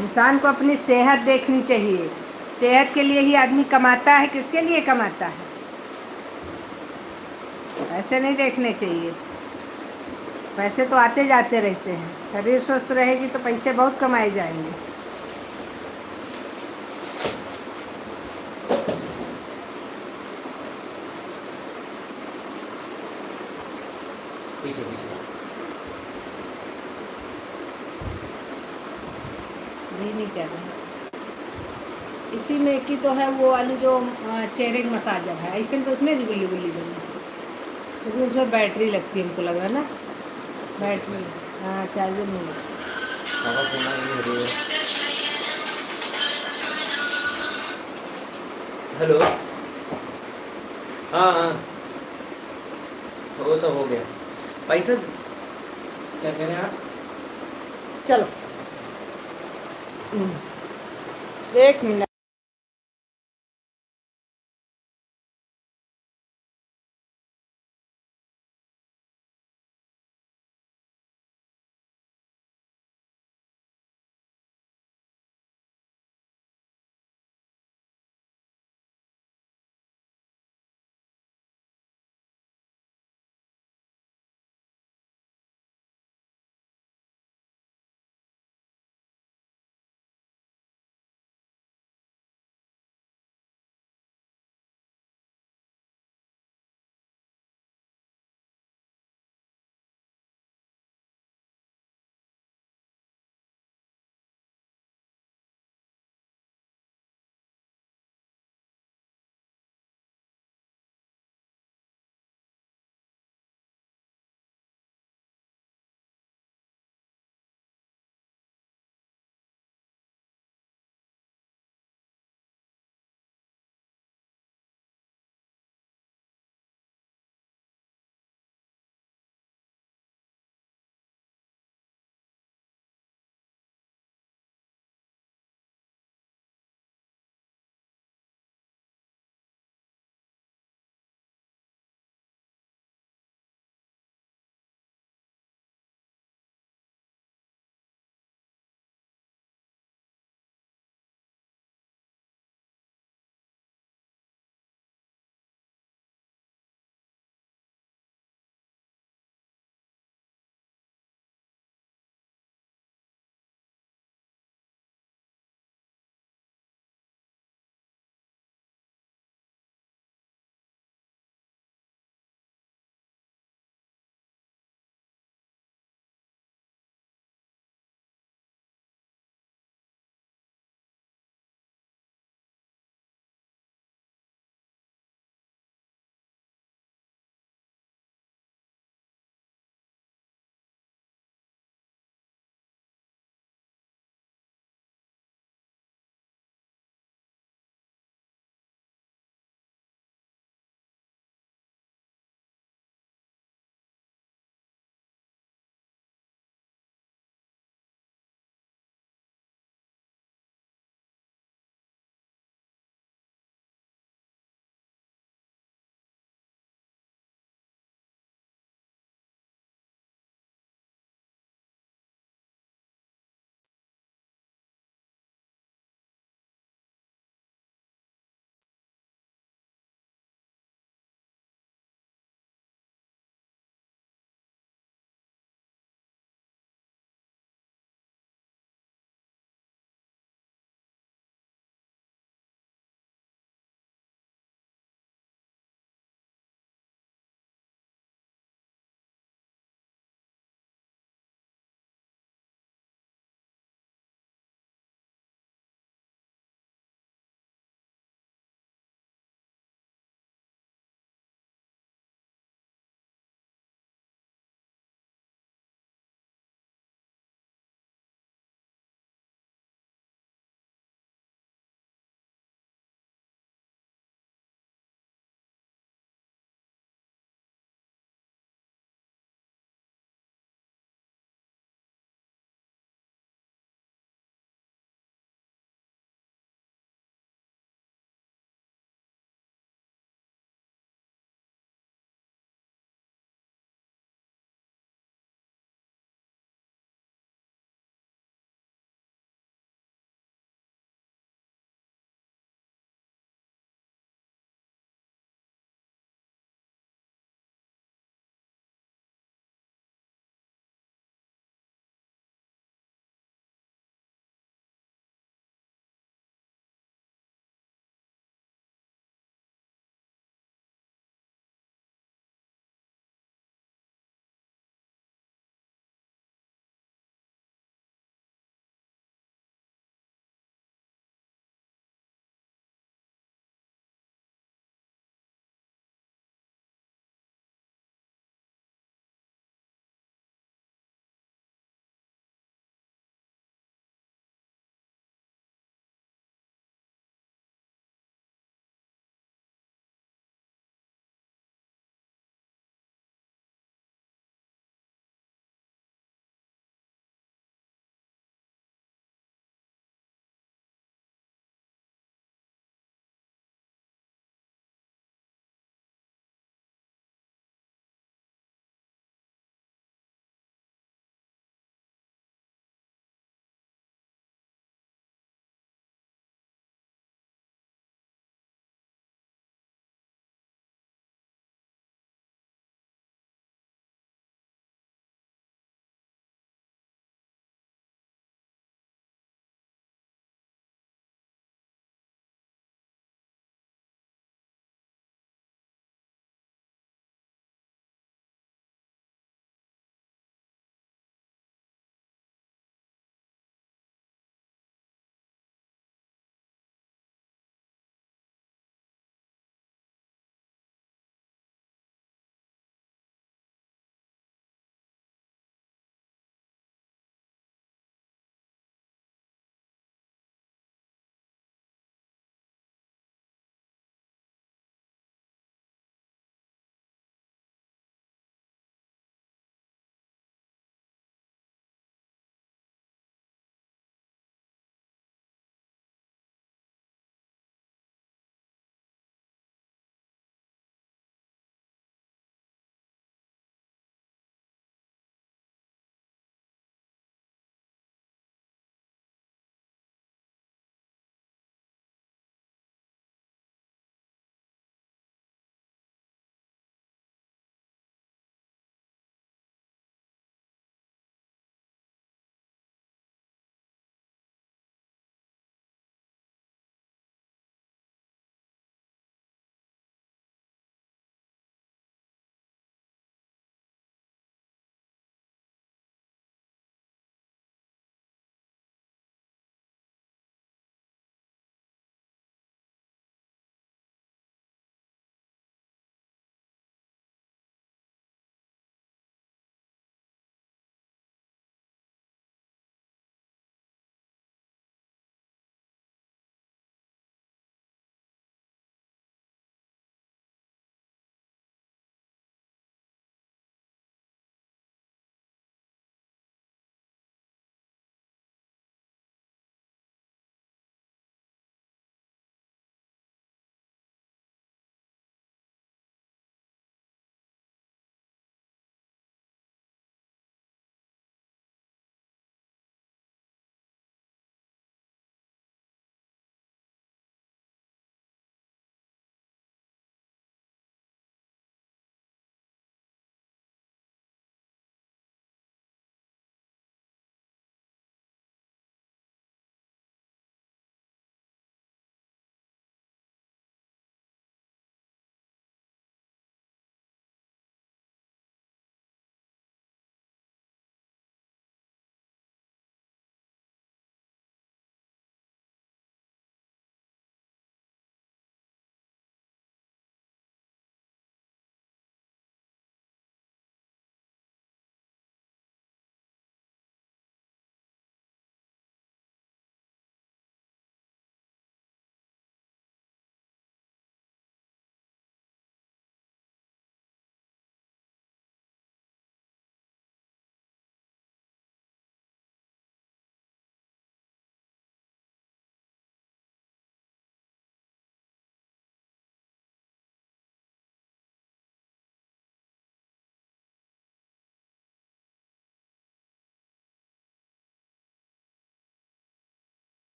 इंसान को अपनी सेहत देखनी चाहिए। सेहत के लिए ही आदमी कमाता है। किसके लिए कमाता है? पैसे नहीं देखने चाहिए। पैसे तो आते जाते रहते हैं। शरीर स्वस्थ रहेगी तो पैसे बहुत कमाए जाएंगे। पीछे पीछे। नहीं कर रहे हैं। इसी में की तो है वो वाली जो चेहरे की मसाजर है। ऐसे तो उसमें भी गुल्ली गुल्ली बनी है, लेकिन उसमें बैटरी लगती है, हमको लग रहा है ना। बैटरी, हाँ, चार्जर नहीं लगती। पापा फोन आ गई है। हेलो। हाँ हाँ, वो सब हो गया। पैसा क्या कह रहे हैं आप? चलो, 1 मिनट।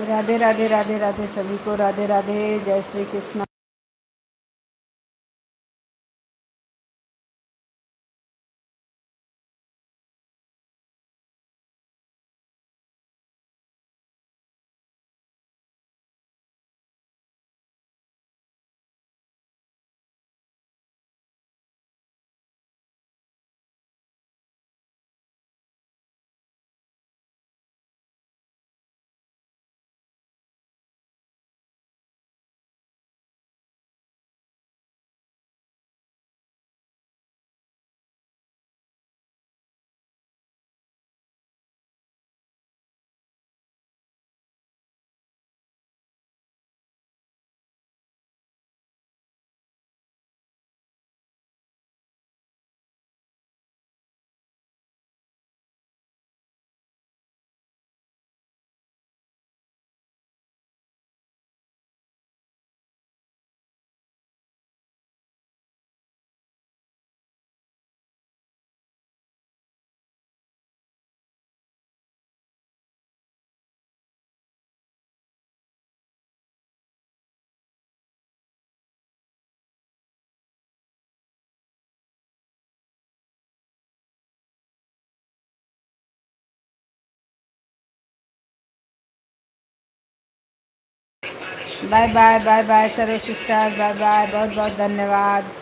राधे राधे राधे राधे सभी को राधे राधे। जय Shri Krishna. Bye bye bye bye सर्व सिस्टर, बाय बाय, बहुत बहुत धन्यवाद।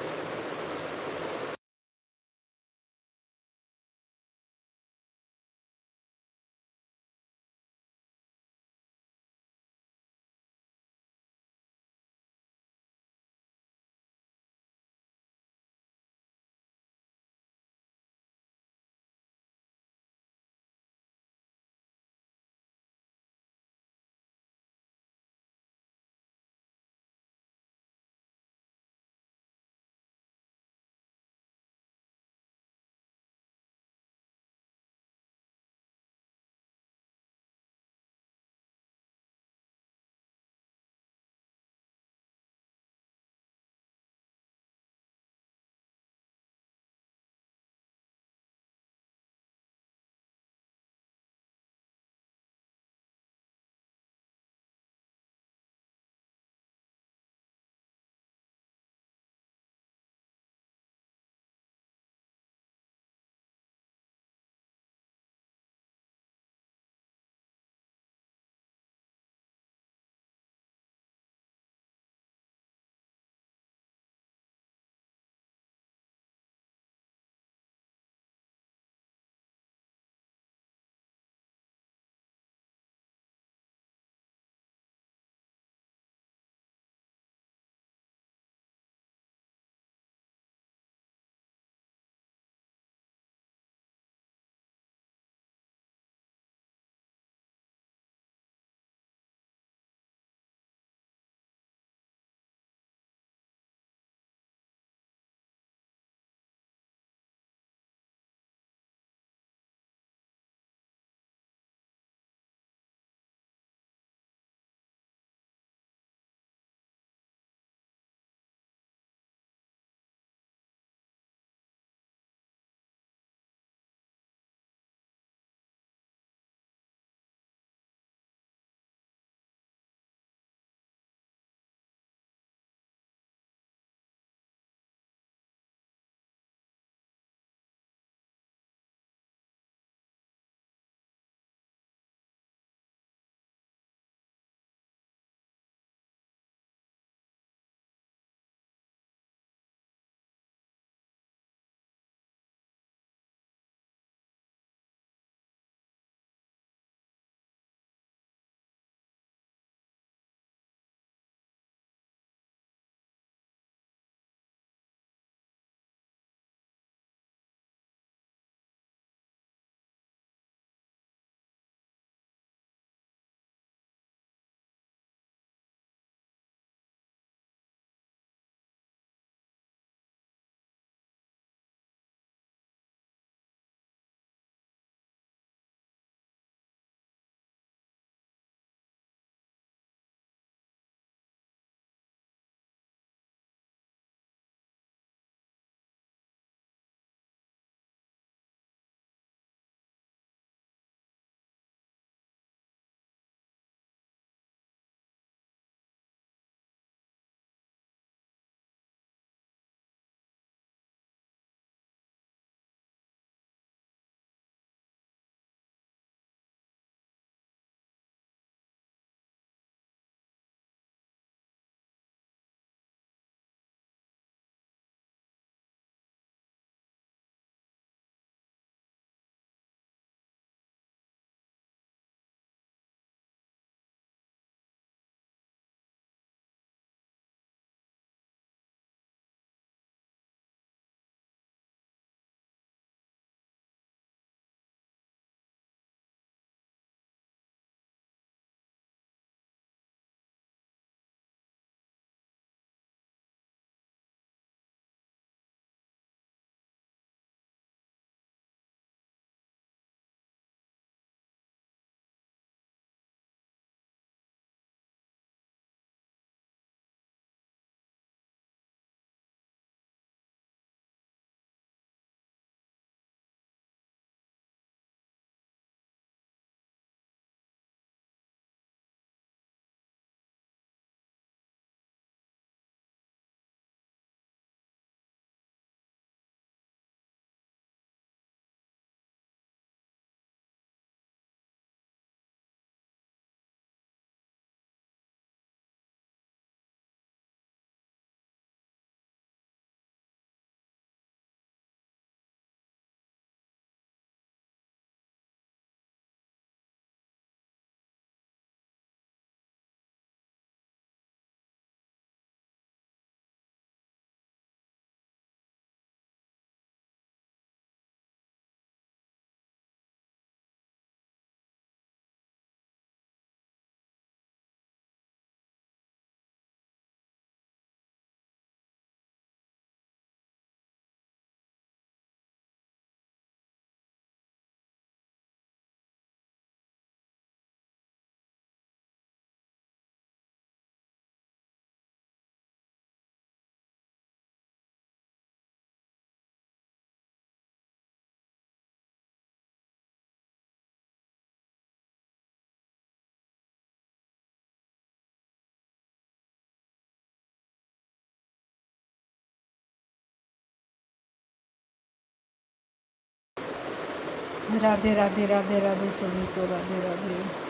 राधे राधे राधे राधे सभी को राधे राधे।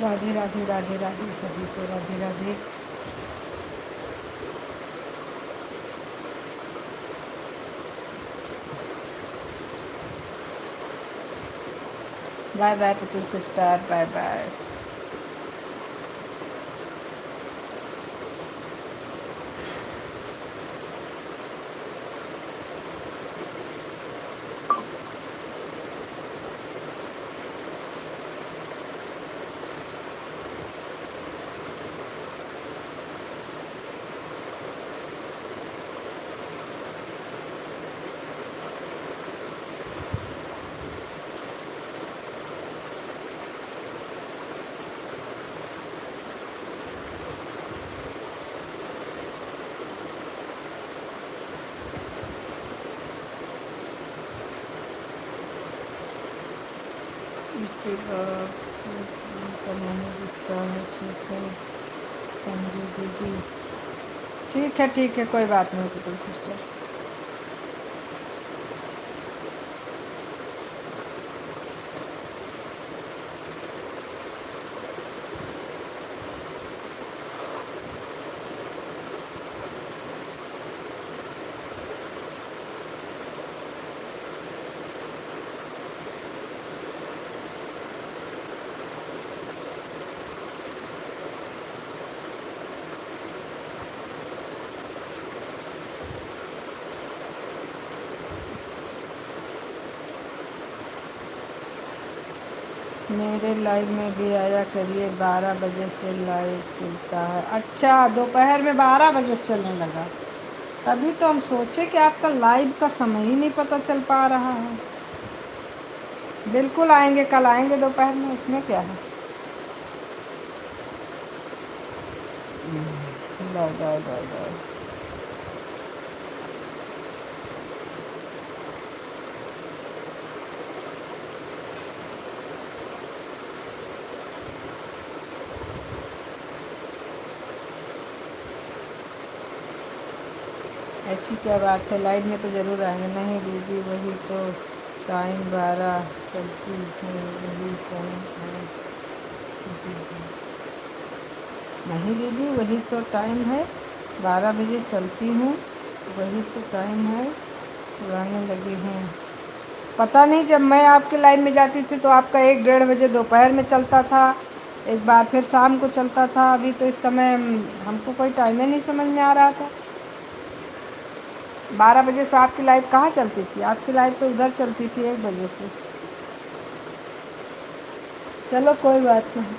राधे राधे राधे राधे सभी को Radhe Radhe. Bye bye Putul sister, bye bye. नहीं दिखता है, ठीक है संजू दीदी, ठीक है कोई बात नहीं पुतुल सिस्टर। मेरे लाइव में भी आया करिए, 12 बजे से लाइव चलता है। अच्छा, दोपहर में 12 बजे से चलने लगा, तभी तो हम सोचे कि आपका लाइव का समय ही नहीं पता चल पा रहा है। बिल्कुल आएंगे, कल आएंगे दोपहर में, उसमें क्या है। Bye bye bye bye. ऐसी क्या बात है, लाइव में तो ज़रूर आएंगे। नहीं दीदी वही तो टाइम 12 चलती है, वही टाइम है। नहीं दीदी वही तो टाइम है, 12 बजे चलती हूँ, वही तो टाइम है, पुराने लगी हूँ। पता नहीं, जब मैं आपके लाइव में जाती थी तो आपका 1-1:30 बजे दोपहर में चलता था, एक बार फिर शाम को चलता था। अभी तो इस समय हमको कोई टाइम ही नहीं समझ में आ रहा था। 12 बजे से आपकी लाइव कहाँ चलती थी, आपकी लाइव तो उधर चलती थी 1 बजे से। चलो कोई बात नहीं।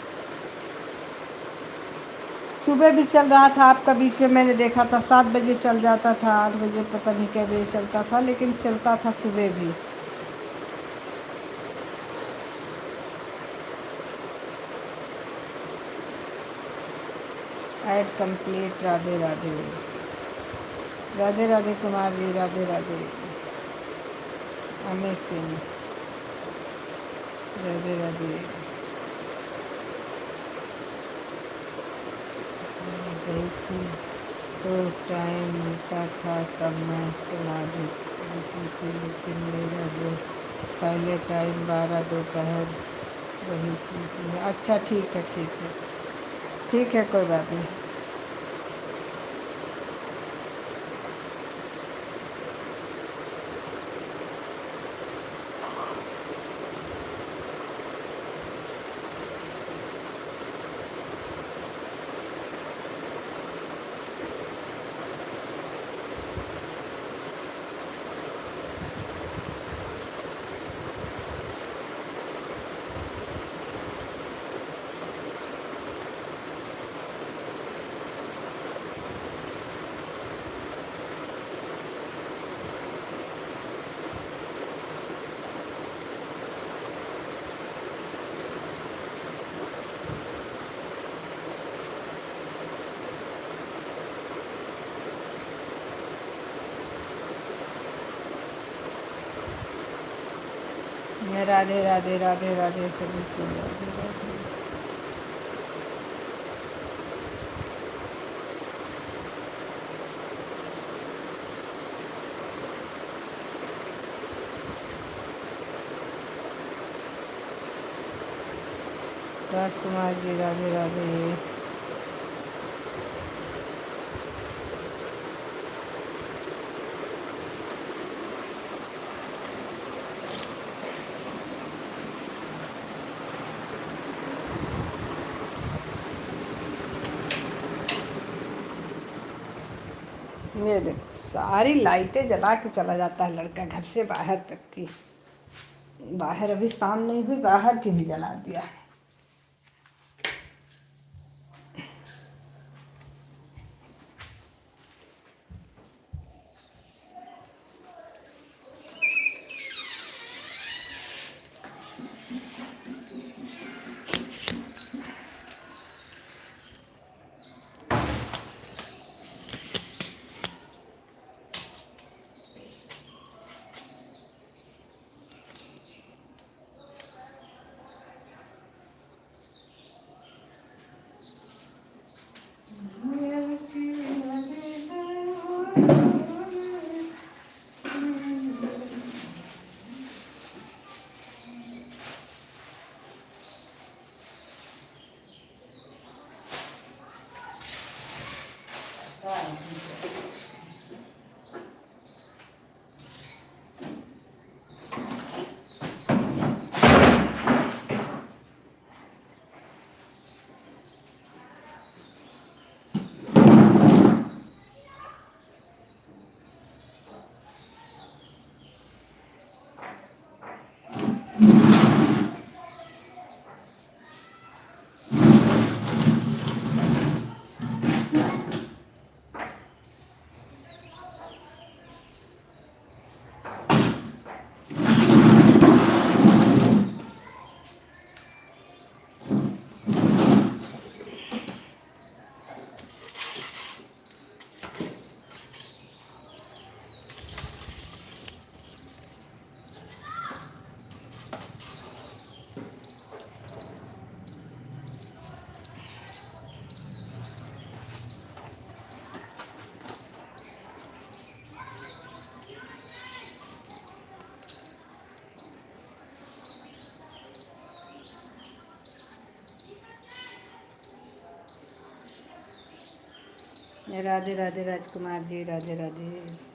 सुबह भी चल रहा था आपका, बीच में मैंने देखा था 7 बजे चल जाता था, 8 बजे पता नहीं क्या बजे चलता था, लेकिन चलता था सुबह भी। Ad complete. राधे राधे राधे राधे कुमार जी, राधे राधे। अमित सिंह, राधे राधे। गई थी तो टाइम मिलता था तब मैं चला देती थी, लेकिन मेरा जो पहले टाइम 12 दोपहर वही चलती है। अच्छा ठीक है, ठीक है कोई बात नहीं। राधे राधे राधे राधे सभी को राधे राधे। राजकुमार जी राधे राधे। ये देखो सारी लाइटें जला के चला जाता है लड़का घर से बाहर तक की। बाहर अभी शाम नहीं हुई, बाहर की भी जला दिया। राधे राधे राजकुमार जी राधे राधे।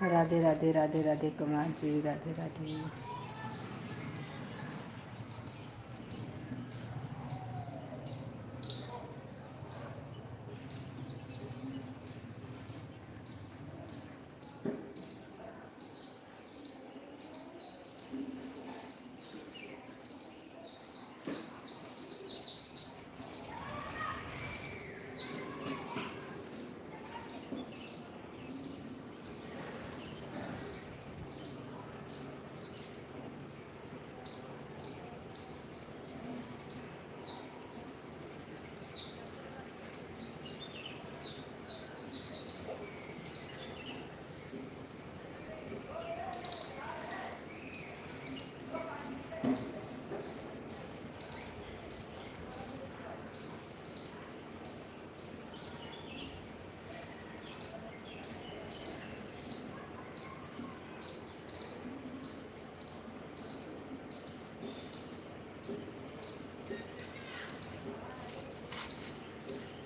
राधे राधे राधे राधे कुमार जी, राधे राधे।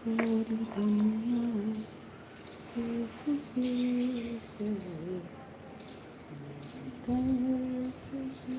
पूरी दुनिया की खुशी से कल खुशी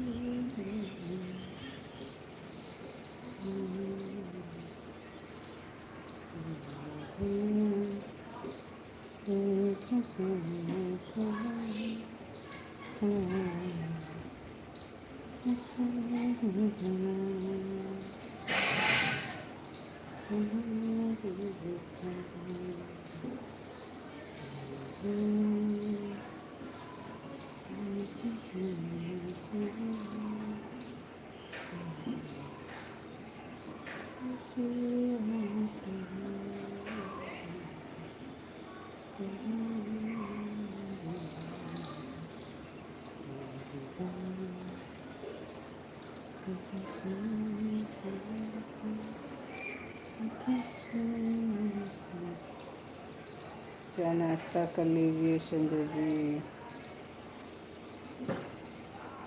चाय नाश्ता कर लीजिए संजय जी।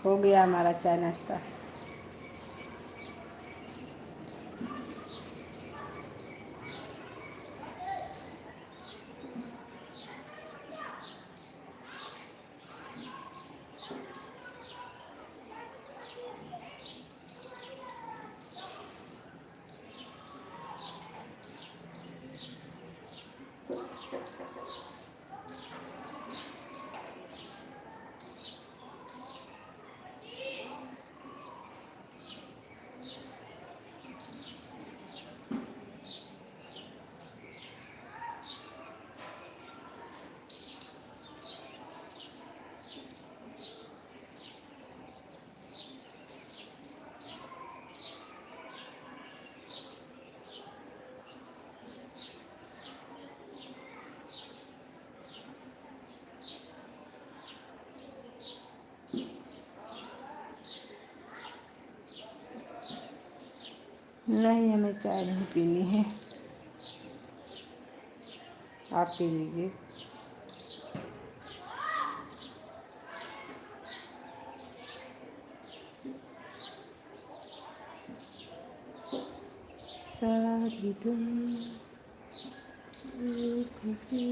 हो गया हमारा चाय नाश्ता। नहीं, हमें चाय नहीं पीनी है, आप पी लीजिए। सारी दुनिया की खुशी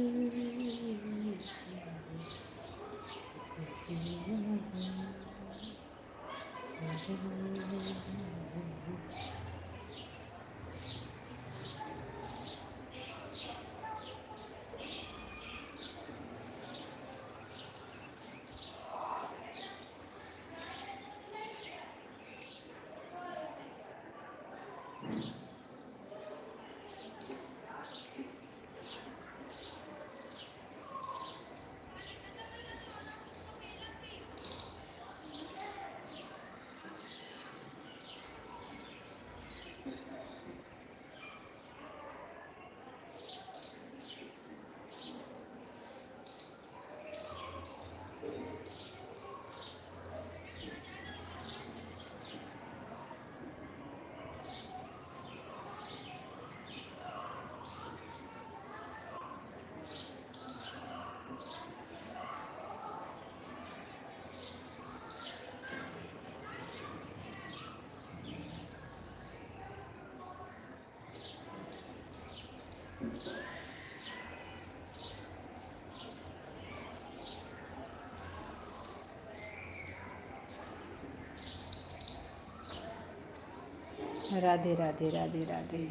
राधे राधे राधे राधे।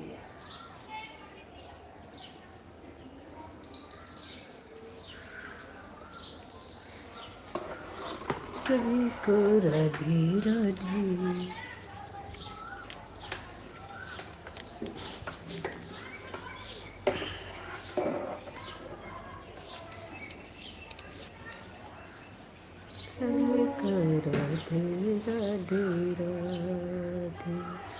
सभी को राधे राधे। सभी को राधे राधे राधे।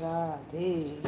राधे।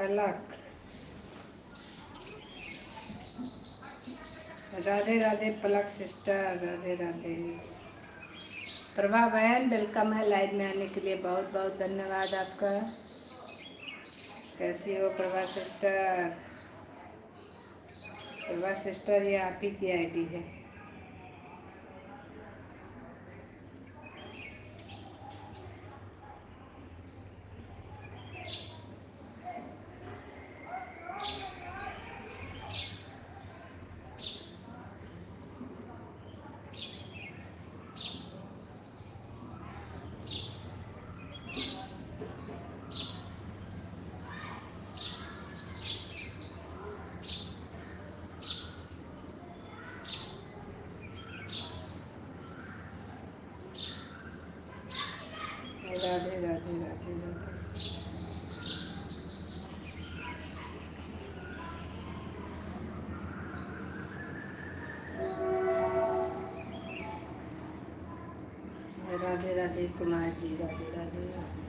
अलग। राधे राधे पलक सिस्टर, राधे राधे। प्रभा बहन वेलकम है लाइव में आने के लिए, बहुत बहुत धन्यवाद आपका। कैसी हो प्रभा सिस्टर? प्रभा सिस्टर ये आप ही की आईडी है। राधे राधे राधे राधे। राधे राधे कुमार जी, राधे राधे।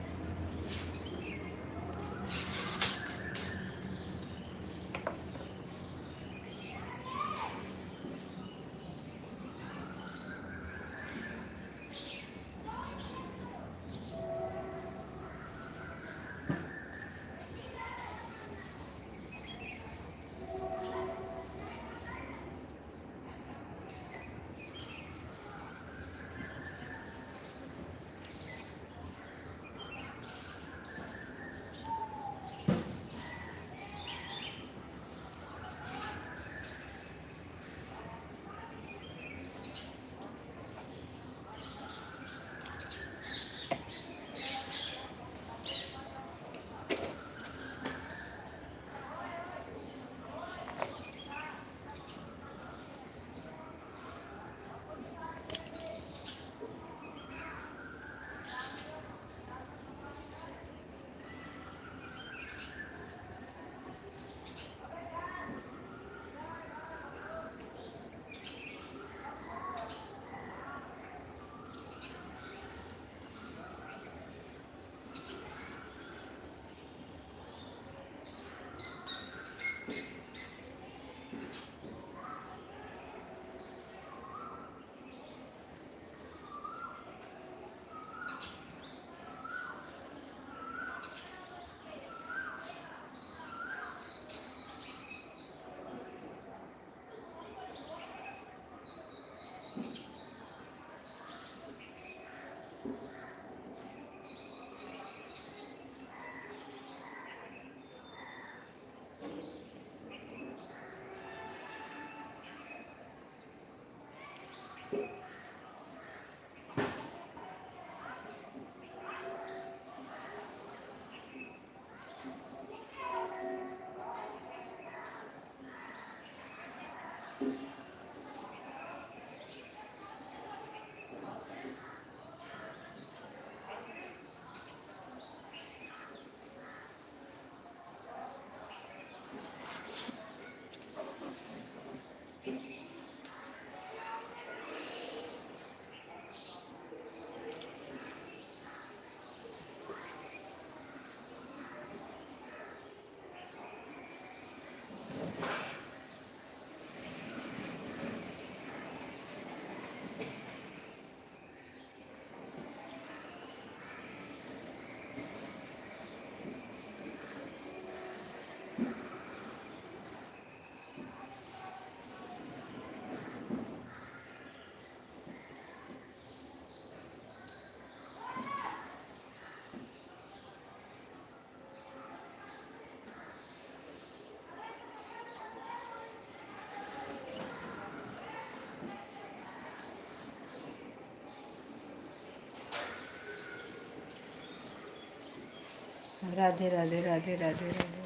राधे राधे राधे राधे राधे।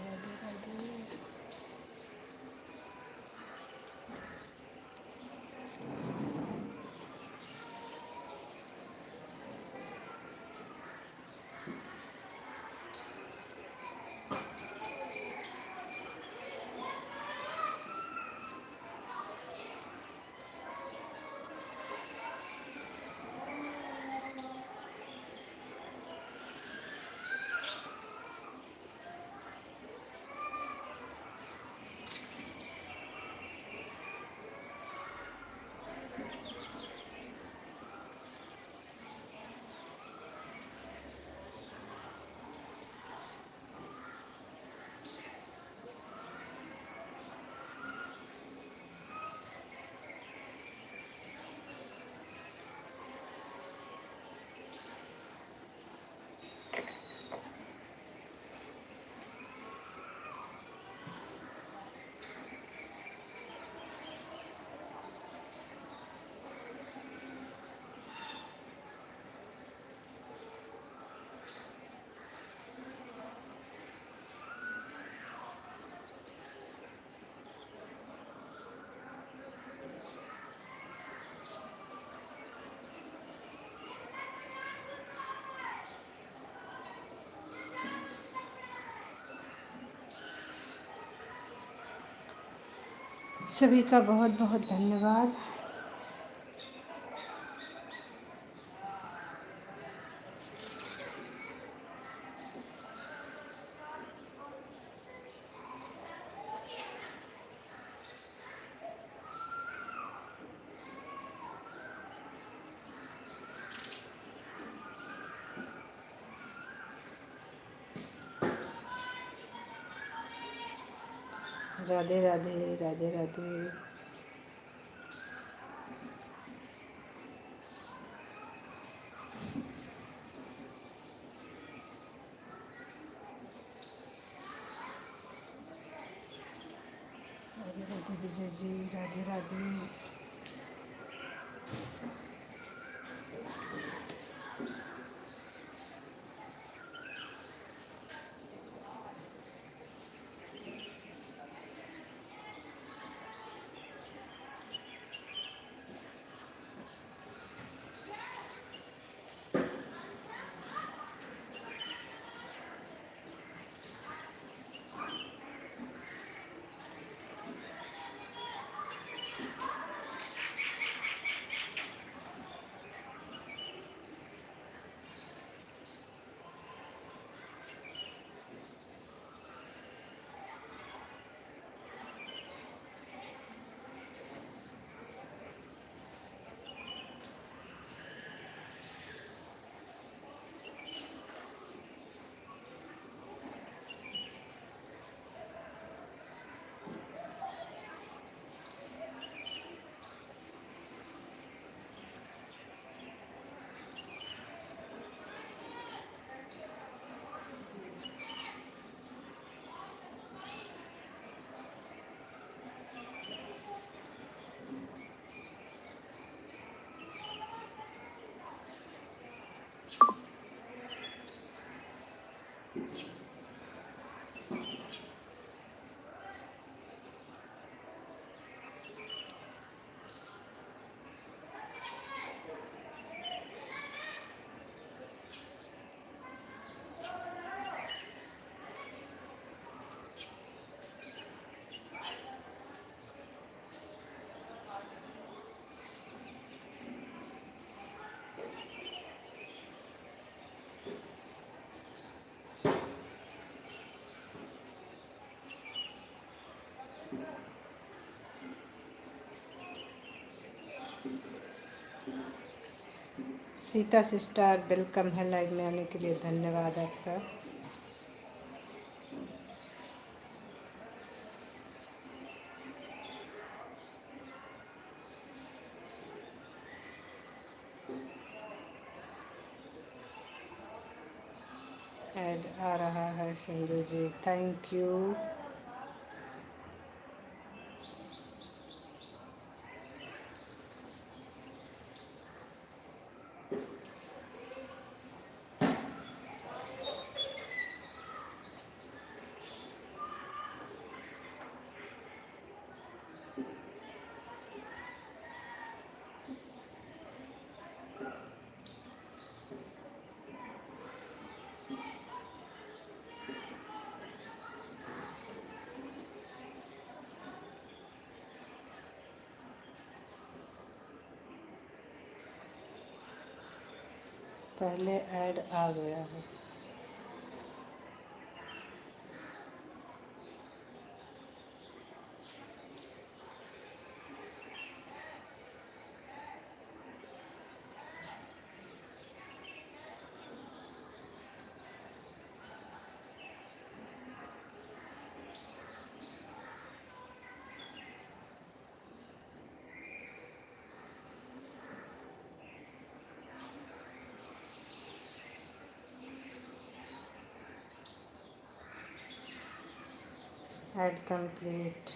सभी का बहुत बहुत धन्यवाद। राधे राधे राधे राधे। राधे राधे विजय जी, राधे राधे। सीता सिस्टर वेलकम है, लाइव में आने के लिए धन्यवाद आपका। ऐड आ रहा है सिंधु जी, थैंक यू। पहले ऐड आ गया है। Add complete.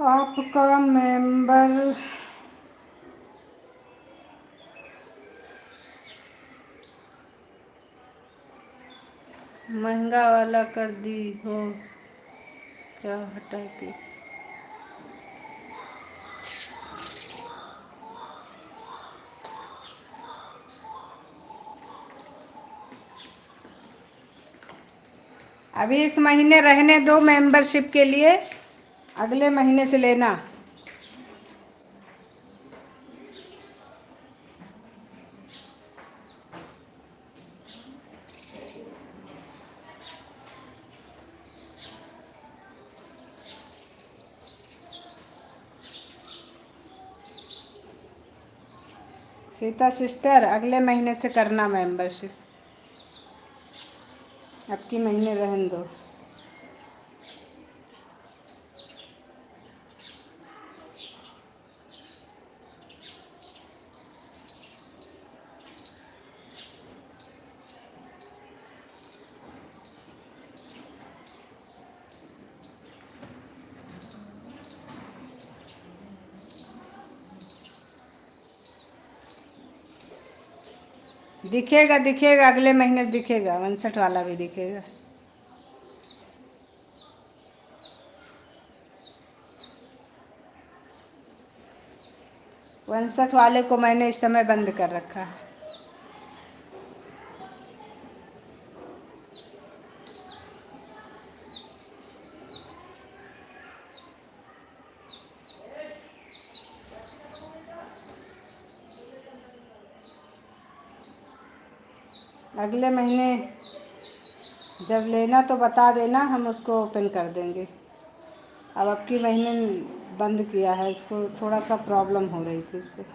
आपका मेंबर महंगा वाला कर दी हो क्या हटा के? अभी इस महीने रहने दो मेंबरशिप के लिए, अगले महीने से लेना। सीता सिस्टर अगले महीने से करना मेंबरशिप, अब की महीने रहने दो। दिखेगा दिखेगा, अगले महीने से दिखेगा, 59 वाला भी दिखेगा। उनसठ वाले को मैंने इस समय बंद कर रखा है। अगले महीने जब लेना तो बता देना, हम उसको ओपन कर देंगे। अब की महीने बंद किया है, उसको थोड़ा सा प्रॉब्लम हो रही थी उससे।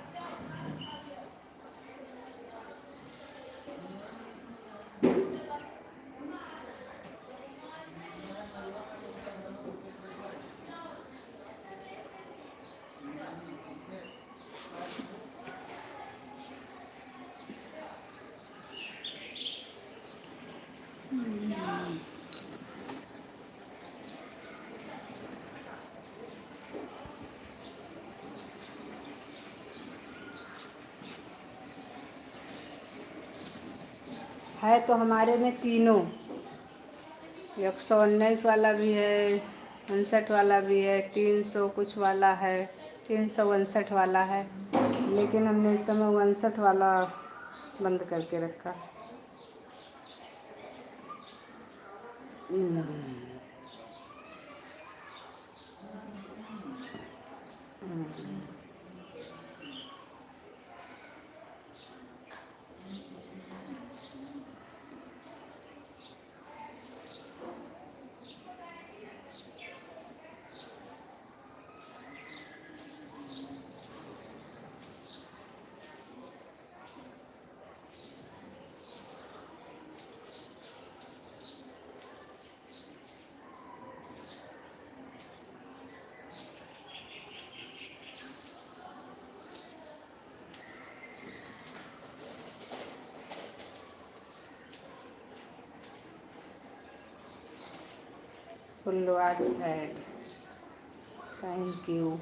है तो हमारे में तीनों, 119 वाला भी है, 59 वाला भी है, 300 कुछ वाला है, 359 वाला है, लेकिन हमने इस समय 59 वाला बंद करके रखा। फुल वॉच है, थैंक यू।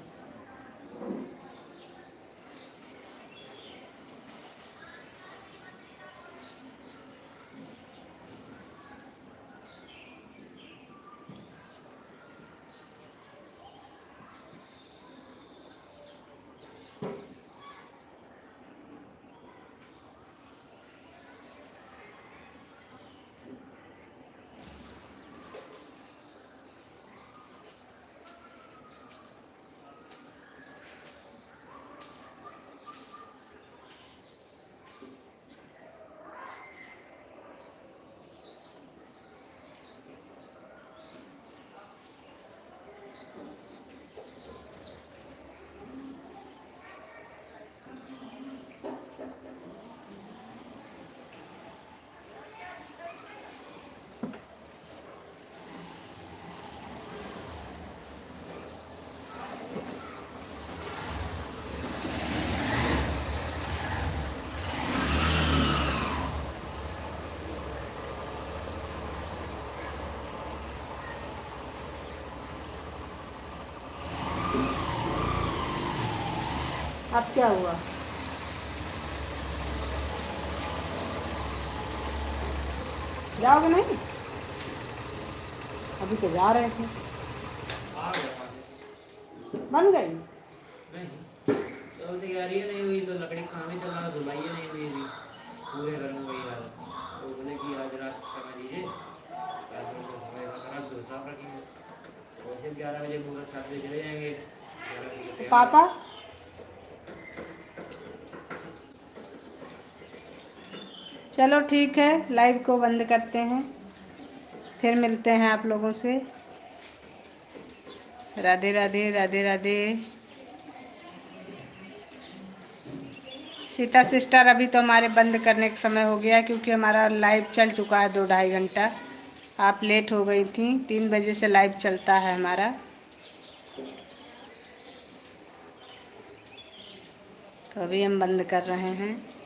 अब क्या हुआ? जाओगे नहीं? अभी तो जा रहे थे। आ गया वहाँ से। बन गई? नहीं तो तैयारी नहीं हुई तो लकड़ी खाने चला, धुलाई नहीं हुई अभी, पूरे घर में वही हाल। तो बोले कि आज रात समय दीजिए, रात में समय वगैरह सुबह साफ रखेंगे। और फिर 11 बजे मुहूर्त 7 बजे चले जाएंगे, 11 बजे से तैयार पापा चलो ठीक है, लाइव को बंद करते हैं, फिर मिलते हैं आप लोगों से। राधे राधे राधे राधे। सीता सिस्टर अभी तो हमारे बंद करने का समय हो गया, क्योंकि हमारा लाइव चल चुका है 2-2.5 घंटा। आप लेट हो गई थी, 3 बजे से लाइव चलता है हमारा। तो अभी हम बंद कर रहे हैं।